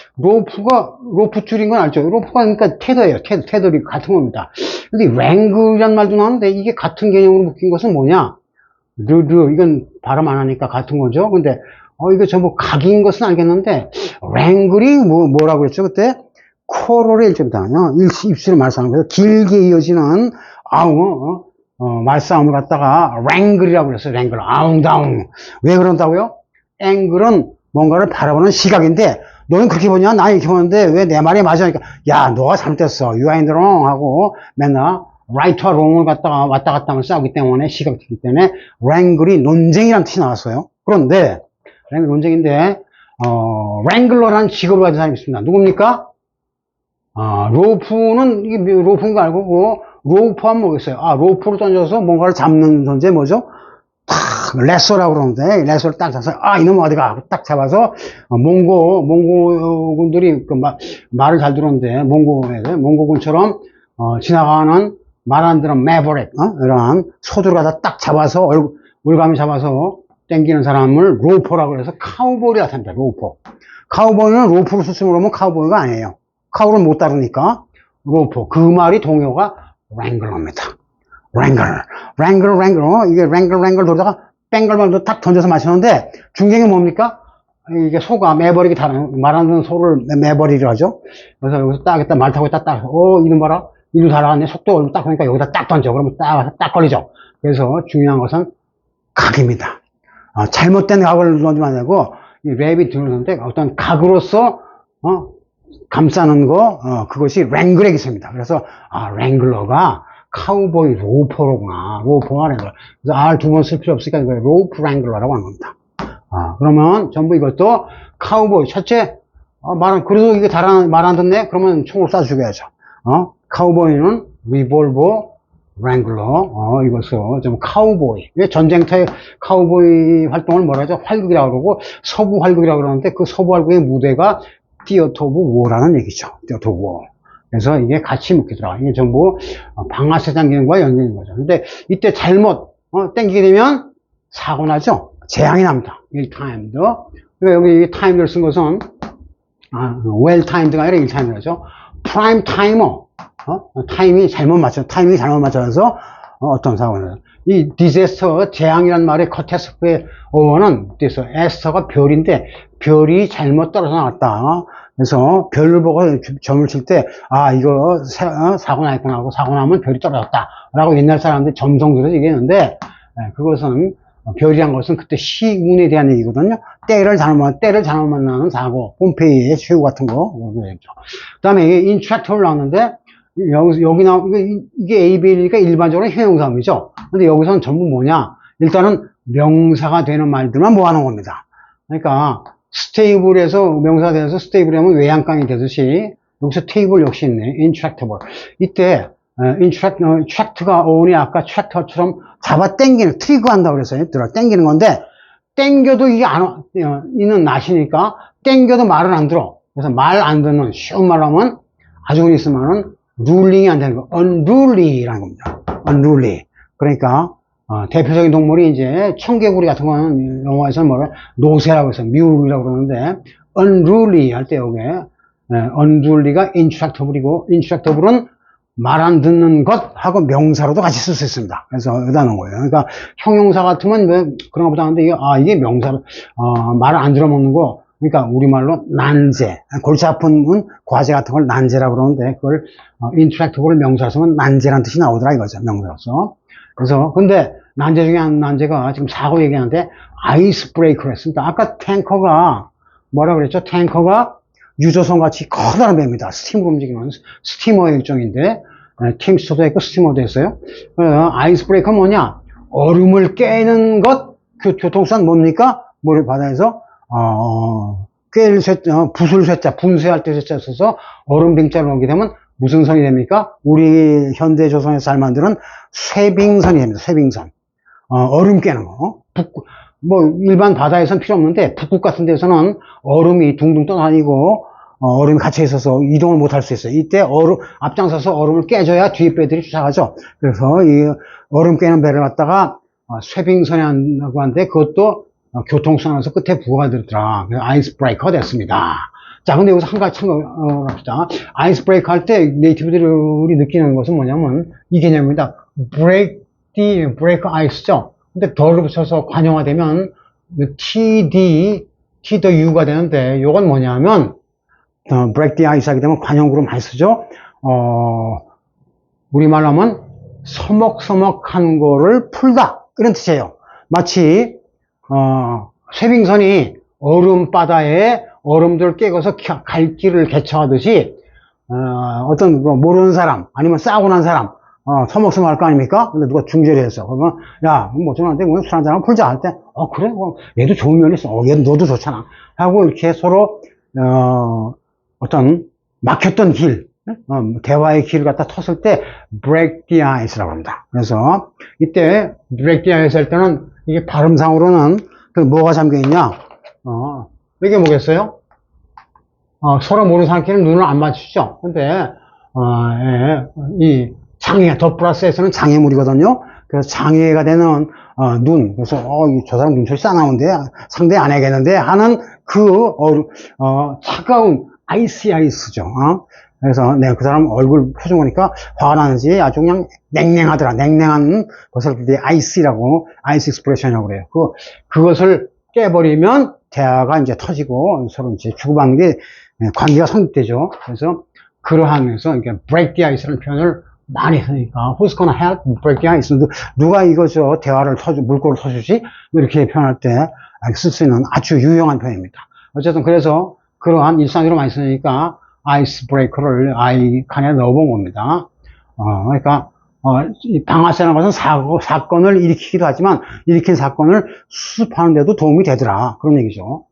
Speaker 1: 줄인 건 알죠? 로프가 그러니까 테더예요. 테더리 같은 겁니다. 근데 랭글이란 말도 나오는데 이게 같은 개념으로 묶인 것은 뭐냐? 이건 발음 안 하니까 같은 거죠. 근데, 이거 전부 각인 것은 알겠는데, 랭글이 뭐라고 그랬죠? 그때? 코롤의 일종이다. 입술을 말싸움하는 거예요. 길게 이어지는, 말싸움을 갖다가 랭글이라고 그랬어요. 랭글. 아웅다웅. 왜 그런다고요? 앵글은 뭔가를 바라보는 시각인데, 너는 그렇게 보냐? 나 이렇게 보는데, 왜 내 말이 맞아? 그러니까, 야, 너가 잘못됐어. You are in the wrong. 하고, 맨날, right와 wrong을 갖다가 왔다 갔다 하면 싸우기 때문에, 시각이기 때문에, 랭글이 논쟁이라는 뜻이 나왔어요. 그런데, 랭글 논쟁인데, 랭글러라는 직업을 가진 사람이 있습니다. 누굽니까? 로프는, 이게 로프인 거 알고, 로프 하면 뭐겠어요? 로프를 던져서 뭔가를 잡는 존재 뭐죠? 레서라고 그러는데, 레서를 딱 잡아서, 이놈 어디가? 딱 잡아서, 몽고군들이, 말을 잘 들었는데, 몽고군처럼, 지나가는 말 안 듣는 매버릭, 이런 소들을 갖다 딱 잡아서, 올감이 잡아서 땡기는 사람을 로퍼라고 해서 카우보이를 나타냅니다, 로퍼. 카우보이는 로프를 쓰으면 하면 카우보이가 아니에요. 카우를 못 다루니까, 로퍼. 그 말이 동요가 랭글러입니다. 랭글. 이게 랭글 돌다가 뱅글만 딱 던져서 마시는데, 중경이 뭡니까? 이게 소가 매버릭이 말 안 듣는 소를 매버릭이라고 하죠. 그래서 여기서 딱 말 타고 딱, 이놈 봐라. 이리 달아왔네. 속도 딱 보니까 여기다 딱 던져. 그러면 딱 걸리죠. 그래서 중요한 것은 각입니다. 잘못된 각을 던지면 안 되고, 이 랩이 들어오는데 어떤 각으로서, 감싸는 거, 그것이 랭글의 기술입니다. 그래서, 랭글러가 카우보이 로퍼로구나. 로퍼가 랭글러. 그래서 R 두 번 쓸 필요 없으니까 이거 로프 랭글러라고 하는 겁니다. 그러면 전부 이것도 카우보이. 첫째, 그래도 이게 말 안 듣네? 그러면 총을 쏴 죽여야죠. 카우보이는 리볼버 랭글러. 이것은 좀 카우보이. 왜 전쟁터의 카우보이 활동을 뭐라 하죠? 활극이라고 그러고 서부 활극이라고 그러는데 그 서부 활극의 무대가 티어터 오브 워라는 얘기죠. 티어터 오브 워. 그래서 이게 같이 묶이더라. 이게 전부 방아쇠 당기는과 연결인 거죠. 근데 이때 잘못 당기게 되면 사고 나죠. 재앙이 납니다. 일타임드. 그러니까 여기 타임드를 쓴 것은 웰 타임드가 아니라 일타임드죠. 프라임 타이머. 타이밍이 잘못 맞춰서 어떤 사고는 이 디제스터 재앙이란 말의 커테스프의 어원은 그래서 에스터가 별인데 별이 잘못 떨어져 나왔다. 그래서 별을 보고 점을 칠 때 이거 사고 나있구나 하고 사고 나면 별이 떨어졌다 라고 옛날 사람들이 점성들에서 얘기했는데, 그것은 별이란 것은 그때 시운에 대한 얘기거든요. 때를 잘못 만나는 사고, 폼페이의 최후 같은 거. 그 다음에 인트랙터를 나왔는데 여기 이게 ABL이니까 일반적으로 형용사음이죠. 근데 여기서는 전부 뭐냐? 일단은 명사가 되는 말들만 모아놓은 겁니다. 그러니까 스테이블에서 명사가 돼서 스테이블이라면 외양간이 되듯이 여기서 테이블 역시 있네. intractable. 이때 트랙트가 어원이 아까 트랙터처럼 잡아 당기는, 트리거 한다고 그랬어요. 당기는 건데 당겨도 이게 이는 낫이니까 당겨도 말을 안 들어. 그래서 말 안 듣는, 쉬운 말로 하면 아주 흔히 쓰면은 룰링이 안 되는 거, unruly라는 겁니다. unruly. 그러니까 대표적인 동물이 이제 청개구리 같은 거는 영화에서는 뭐라 노새라고 해서 뮬이라고 그러는데, unruly 할 때 여기 unruly가 intractable이고, intractable은 말 안 듣는 것 하고 명사로도 같이 쓸 수 있습니다. 그래서 여기다 놓은 거예요. 그러니까 형용사 같으면 왜 그런 것보다 하는데 이게 명사로 말을 안 들어먹는 거. 그러니까 우리말로 난제, 골치 아픈 과제 같은 걸 난제라고 그러는데, 그걸 인트랙터블 명사로 쓰면 난제라는 뜻이 나오더라 이거죠, 명사로서. 그래서 근데 난제 중에 한 난제가 지금 사고 얘기하는데 아이스 브레이커를 했습니다. 아까 탱커가 뭐라 그랬죠? 탱커가 유조선 같이 커다란 배입니다. 스팀으로 움직이는 스티머의 일종인데, 킹스터도 했고 스티머도 했어요. 아이스 브레이커 뭐냐? 얼음을 깨는 것. 교통수단 뭡니까? 바다에서 꿰를 붓을 쇠자, 분쇄할 때 쇠자 써서 얼음빙자를 넣게 되면 무슨 선이 됩니까? 우리 현대조선에서 잘 만드는 쇠빙선이 됩니다. 쇠빙선. 얼음 깨는 거. 뭐 일반 바다에선 필요 없는데 북극 같은 데서는 얼음이 둥둥 떠다니고 얼음이 갇혀 있어서 이동을 못 할 수 있어요. 이때 앞장서서 얼음을 깨줘야 뒤에 배들이 쫓아가죠. 그래서 이 얼음 깨는 배를 갖다가 쇠빙선이라고 하는데 그것도 교통순환에서 끝에 부호가 들더라. 그래서 아이스 브레이커 됐습니다. 자, 근데 여기서 한 가지 참고합시다. 아이스 브레이커 할 때 네이티브들이 느끼는 것은 뭐냐면 이 개념입니다. break ice죠. 근데 덜을 붙여서 관용화되면 TU가 되는데 이건 뭐냐면 break the ice 하게 되면 관용구로 많이 쓰죠. 우리말로 하면 서먹서먹한 거를 풀다 이런 뜻이에요. 마치 쇠빙선이 얼음바다에 얼음들을 깨고서 갈 길을 개척하듯이 어떤 모르는 사람 아니면 싸우고 난 사람 서먹서먹할 거 아닙니까? 근데 누가 중재를 했어. 그러면 야, 뭐 저한테 술 한잔 풀자 할 때 그래? 얘도 좋은 면이 있어. 얘도 너도 좋잖아. 하고 이렇게 서로 어떤 막혔던 길 대화의 길을 갖다 텄을 때 break the ice라고 합니다. 그래서 이때 break the ice 할 때는 이게 발음상으로는 뭐가 잠겨있냐? 이게 뭐겠어요? 서로 모르는 사람끼리는 눈을 안 맞추죠. 근데 이 장애, 더 플러스에서는 장애물이거든요. 그래서 장애가 되는 눈. 그래서 저 사람 눈초리 싸나운데 상대 안 해야겠는데 하는 그 차가운 아이스죠. 그래서 내가 그 사람 얼굴 표정 보니까 화가 나는지 아주 그냥 냉랭하더라. 냉랭한 것을 아이스라고 아이스 익스프레션이라고 그래요. 그것을 깨버리면 대화가 이제 터지고 서로 이제 주고받는 게 관계가 성립되죠. 그래서 그러하면서 이렇게 break the ice라는 표현을 많이 쓰니까 who's gonna help break the ice? 누가 이거죠 대화를 물꼬를 터주지? 이렇게 표현할 때 쓸 수 있는 아주 유용한 표현입니다. 어쨌든 그래서 그러한 일상적으로 많이 쓰니까 아이스 브레이커를 칸에 넣어본 겁니다. 그러니까 이 방아쇠라는 것은 사건을 일으키기도 하지만 일으킨 사건을 수습하는 데도 도움이 되더라 그런 얘기죠.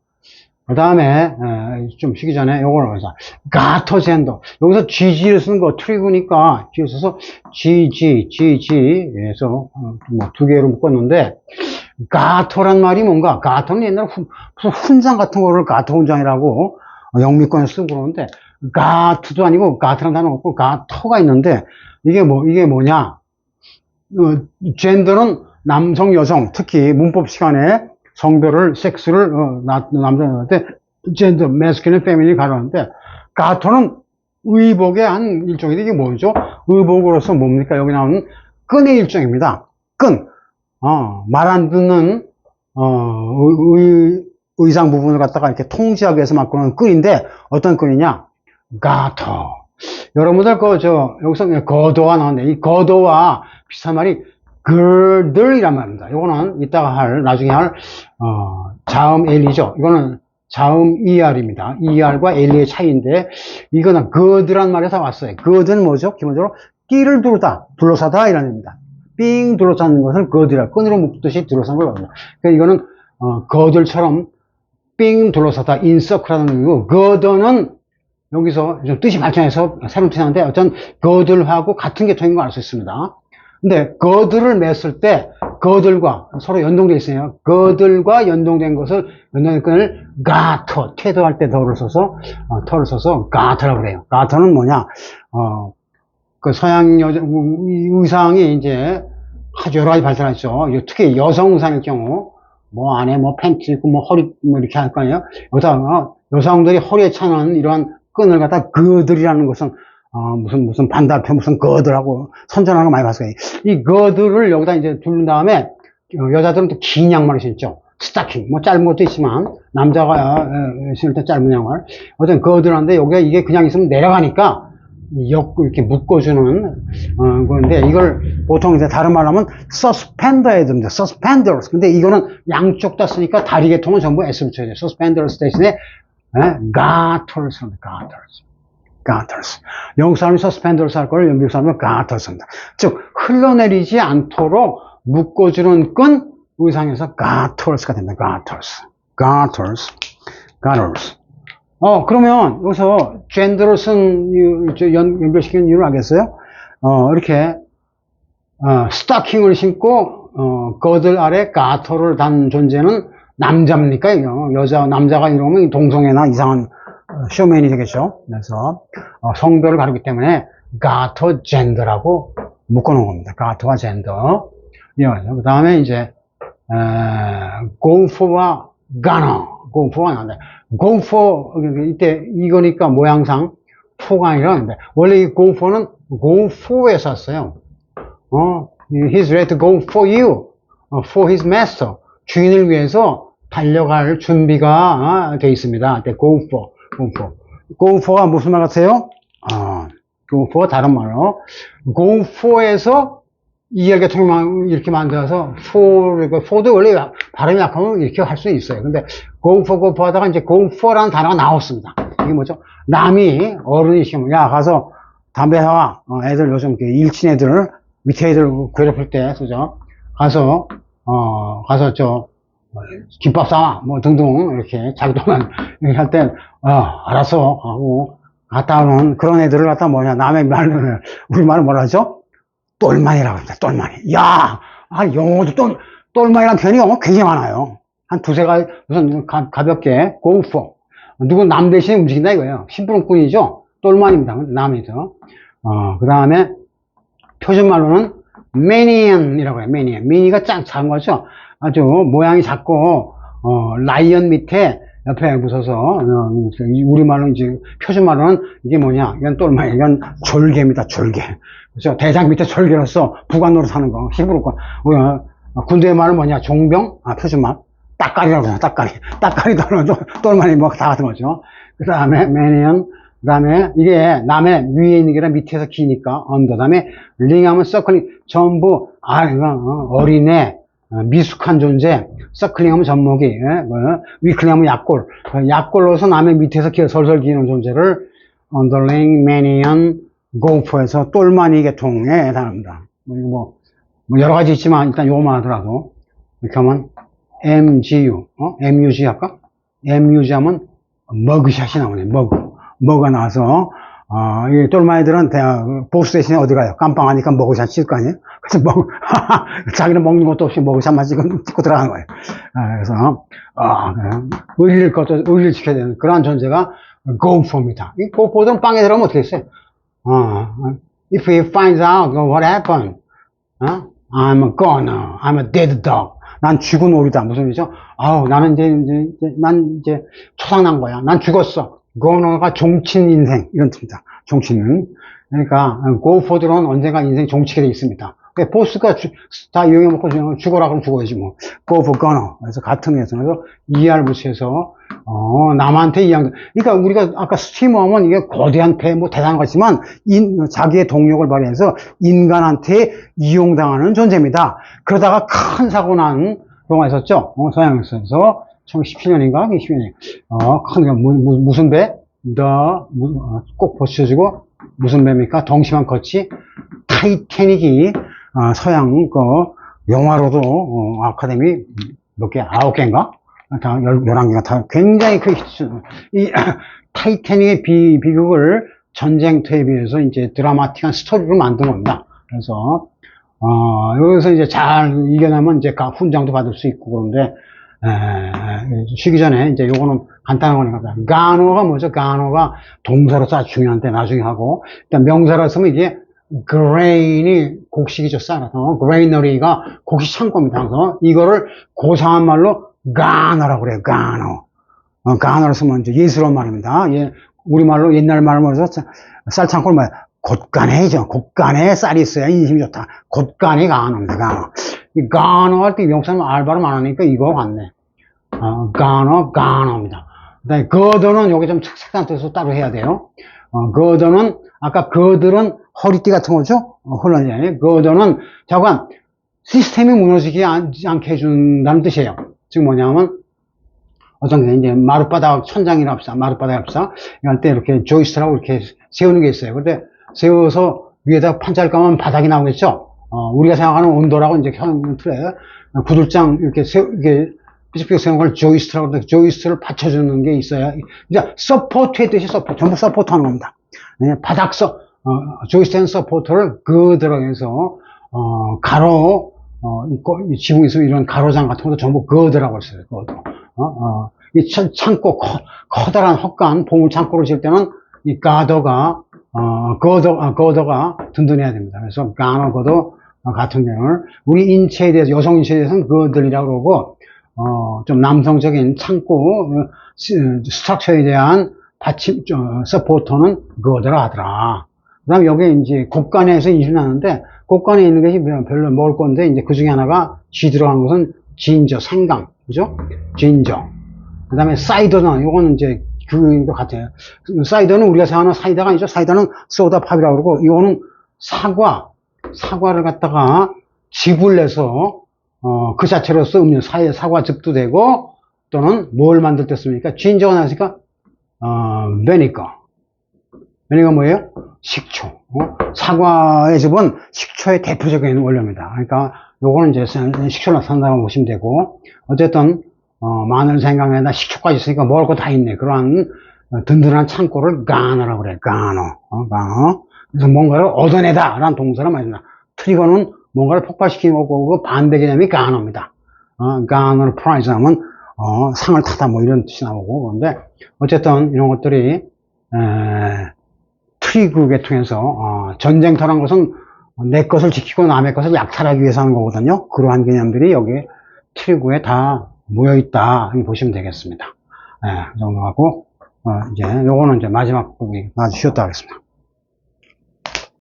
Speaker 1: 그 다음에 좀 쉬기 전에 요걸 보자. 가터젠더. 여기서 GG를 쓰는 거 트리그니까 G를 써서 GG에서 뭐 두 개로 묶었는데 가터란 말이 뭔가? 가터는 옛날에 무슨 훈장 같은 거를 가터 훈장이라고 영미권에 쓰고 그러는데 가트도 아니고 가트란 단어가 없고 가터가 있는데 이게 뭐냐? 젠더는 남성, 여성, 특히 문법 시간에 성별을, 섹스를, 남자한테 젠더, 매스큐린, 페미닌이 가르는데, 가토는 의복의 한 일종인데, 이게 뭐죠? 의복으로서 뭡니까? 여기 나오는 끈의 일종입니다. 끈. 말 안 듣는, 의상 부분을 갖다가 이렇게 통제하기 위해서 막 그런 끈인데, 어떤 끈이냐? 가토. 여러분들, 여기서 거도가 나왔네. 이 거도와 비슷한 말이 girdle이란 말입니다. 이거는 나중에 할, 자음 엘리죠. 이거는 자음 ER입니다. ER과 엘리의 차이인데, 이거는 gird란 말에서 왔어요. gird는 뭐죠? 기본적으로 띠를 둘러싸다 이라는 의미입니다. 삥 둘러싸는 것을 gird이라, 끈으로 묶듯이 둘러싸는 걸 말합니다. 그러니까 이거는, girdle처럼 삥 둘러싸다, 인서클하는 의미고, gird는 여기서 좀 뜻이 발전해서 새로운 뜻이 나는데, 어떤 girdle하고 같은 계통인 걸 알 수 있습니다. 근데 거들을 맸을 때 거들과 서로 연동되어 있어요. 거들과 연동된 끈을 가터, 태도할 때 더를 써서 터를 써서 가터라고 그래요. 가터는 뭐냐? 그 서양 의상이 이제 아주 여러 가지 발전했죠. 특히 여성 의상일 경우 뭐 안에 뭐 팬티 입고 뭐 허리 뭐 이렇게 할 거 아니에요. 여성들이 허리에 차는 이러한 끈을 갖다 거들이라는 것은 무슨 반달표, 무슨 거들하고 선전하는 거 많이 봤어요. 이 거들을 여기다 이제 두른 다음에, 여자들은 또 긴 양말을 신죠. 스타킹, 뭐 짧은 것도 있지만, 남자가 신을 때 짧은 양말. 어쨌든 거들한데, 이게 그냥 있으면 내려가니까, 이렇게 묶어주는, 건데, 이걸 보통 이제 다른 말로 하면, 서스펜더에 듭니다. 서스펜더스. 근데 이거는 양쪽 다 쓰니까 다리 계통은 전부 S 붙여야 돼요. 서스펜더스 대신에, 가터를 씁니다. 가터스. 영국 사람이 서스펜더를 할 걸 영국 사람은 가터스 합니다. 즉, 흘러내리지 않도록 묶어주는 끈 의상에서 가터스가 됩니다. 가터스. 그러면 여기서 gender를 연결시키는 이유를 알겠어요? 이렇게, 스타킹을 신고, 거들 아래 가터를 단 존재는 남자입니까? 이거? 남자가 이러면 동성애나 이상한 쇼맨이 되겠죠. 그래서, 성별을 가르기 때문에 가터 젠더라고 묶어놓은 겁니다. 가터와 젠더. 그 다음에 이제, go for와 gonna. go for가 나온다. go for, 이때 이거니까 모양상 for가 아니라, 원래 이 go for는 go for에서 왔어요. he's ready to go for you, for his master. 주인을 위해서 달려갈 준비가 되어 있습니다. go for, go for. go for가 무슨 말 같아요? go for 다른 말로. go for에서 이해계통만 이렇게 만들어서 for도 원래 발음이 약하면 이렇게 할 수 있어요. 근데 go for 하다가 이제 go for라는 단어가 나왔습니다. 이게 뭐죠? 남이 어른이 시키면 야 가서 담배 사와. 애들 요즘 일친 애들 밑에 애들 괴롭힐 때 쓰죠. 가서 김밥 사와 뭐 등등 이렇게 자기도만 이렇게 할 때 알았어 하고 갔다 오는 그런 애들을 갖다 뭐냐 남의 말을 우리말은 뭐라 하죠? 똘만이라고 합니다. 똘만이. 야, 영어도 똘만이라는 표현이 굉장히 많아요. 한 두세 가지, 우선 가볍게, go for. 누군 남 대신에 움직인다 이거예요. 심부름꾼이죠? 똘만입니다. 남이죠. 그 다음에, 표준말로는 매니언이라고 해요. 매니언. 미니가 작은 거죠? 아주 모양이 작고, 라이언 밑에 옆에 붙어서, 우리말로 이제, 표준말로는 이게 뭐냐. 이건 똘만, 이건 졸개입니다. 졸개. 그렇죠? 대장 밑에 졸개로서 부관노릇 하는 거. 히브리권. 군대의 말은 뭐냐? 종병? 표준말. 따까리라고 해요. 따까리 똘만이 뭐 다 같은 거죠. 그 다음에, 매니언. 그 다음에, 이게 남의 위에 있는 게 아니라 밑에서 기니까, 언더. 그 다음에, 링하면 서클링. 전부, 어린애, 미숙한 존재. 서클링 하면 젖먹이. 위클링 하면 약골. 약골로서 남의 밑에서 설설 기는 존재를, underling, 매니언, go for에서 똘마니 계통에 해당합니다. 뭐 여러 가지 있지만 일단 요거만 하더라도 이렇게 하면 MGU, MUG 할까? MUG 하면 머그샷이 나오네. 머그가 나와서 이 똘마니들은 보스 대신에 어디 가요? 깜빵하니까 머그샷 찍을 거 아니에요? 그래서 자기는 먹는 것도 없이 머그샷만 찍고 들어가는 거예요. 그래서 의리를 지켜야 되는 그러한 존재가 go for입니다. 이 go for들은 빵에 들어가면 어떻게 했어요? If he finds out what happened, I'm a goner, I'm a dead dog. 난 죽은 오리다. 무슨 의미죠? 나는 이제 초상난 거야. 난 죽었어. goner가 종친 인생. 이런 뜻입니다. 종치는. 그러니까, go for들은 언젠가 인생 종치게 돼 있습니다. 보스가 다 이용해먹고 죽어라 그러면 죽어야지 뭐. go for goner. 그래서 같은 회에서 ER 붙여서 남한테 그러니까 우리가 아까 스티머 하면 이게 거대한 배, 대단한 거지만, 자기의 동력을 발휘해서 인간한테 이용당하는 존재입니다. 그러다가 큰 사고 난 경우가 있었죠? 서양에서 1917년인가? 20년이. 무슨 배? 꼭 보셔주고, 무슨 배입니까? 덩치만 컸지? 타이타닉이, 서양, 영화로도, 아카데미 몇 개? 9개인가? 다 11개가 다 굉장히 크게 이 타이타닉의 비극을 전쟁터에 비해서 이제 드라마틱한 스토리로 만든 겁니다. 그래서 여기서 이제 잘 이겨내면 이제 훈장도 받을 수 있고 그런데 쉬기 전에 이제 요거는 간단한 거니까 가노가 뭐죠? 가노가 동사로서 아주 중요한데 나중에 하고 일단 명사로 쓰면 이게 grain이 곡식이죠. 쌀아서 grainery가 곡식 창고입니다. 그래서 이거를 고상한 말로 가너라고 그래요. 가너를 쓰면 이제 예스러운 말입니다. 우리말로 옛날 말로 해서 쌀창고를 뭐야? 곳간에죠. 곳간에 쌀이 있어야 인심이 좋다. 곳간이 가너입니다. 이 가너 할 때 명사는 알바름 안 하니까 이거 같네. 가너입니다. 그다음에 거더는 요게 좀 색다른 뜻으로 따로 해야 돼요. 거더는 아까 거들은 허리띠 같은 거죠? 혼란이 거더는 잠깐 시스템이 무너지지 않게 해준다는 뜻이에요. 즉 뭐냐면 어떤 게 이제 마룻바닥 천장이라 합시다. 마룻바닥 합시다. 이럴 때 이렇게 조이스트라고 이렇게 세우는 게 있어요. 근데 세워서 위에다 판자를 까면 바닥이 나오겠죠? 우리가 생각하는 온도라고 이제 켜는 틀에 구들장 이렇게 삐죽삐죽 세우는 걸 조이스트라고 그러는데, 조이스트를 받쳐주는 게 있어야, 이제 서포트의 뜻이 전부 서포트 하는 겁니다. 조이스트 서포트를 그 들어가서, 가로, 지붕 있으면 이런 가로장 같은 것도 전부 거드라고 했어요. 거드. 이 창고, 커다란 헛간, 보물 창고를 질 때는 이 가더가, 거더가 든든해야 됩니다. 그래서 가너, 거더 같은 경우는 우리 인체에 대해서, 여성 인체에 대해서는 거들이라고 그러고, 좀 남성적인 창고, 스트럭처에 대한 받침, 서포터는 거더라 하더라. 그 다음에 여기 이제 곡간에서 인식이 나는데, 곡간에 있는 것이 별로 먹을 건데, 이제 그 중에 하나가 G 들어간 것은 진저, 생강. 그죠? 진저. 그 다음에 사이더는, 요거는 이제 그거 같아요. 사이더는 우리가 생각하는 사이다가 아니죠. 사이다는 소다팝이라고 그러고, 이거는 사과를 갖다가 즙을 내서, 그 자체로서 사과즙도 되고, 또는 뭘 만들 때 씁니까? 진저가 나왔으니까, 베니거 뭐예요? 식초. 사과의 즙은 식초의 대표적인 원료입니다. 그러니까 요거는 이제 식초를 산다고 보시면 되고, 어쨌든 마늘, 생강에다 식초까지 있으니까 먹을 거 다 있네. 그러한 든든한 창고를 가너라고 그래. 가너. 그래서 뭔가를 얻어내다 라는 동사를 많이 씁니다. 트리거는 뭔가를 폭발시키는 거고, 반대 개념이 가너입니다. 가너를 프라이즈 하면 상을 타다 뭐 이런 뜻이 나오고, 그런데 어쨌든 이런 것들이 트리그 계통에서 전쟁터란 것은 내 것을 지키고 남의 것을 약탈하기 위해서 하는 거거든요. 그러한 개념들이 여기 트리그에 다 모여있다 보시면 되겠습니다. 그 정도 하고 이제 요거는 이제 마지막 부분이 아주 쉬웠다 하겠습니다.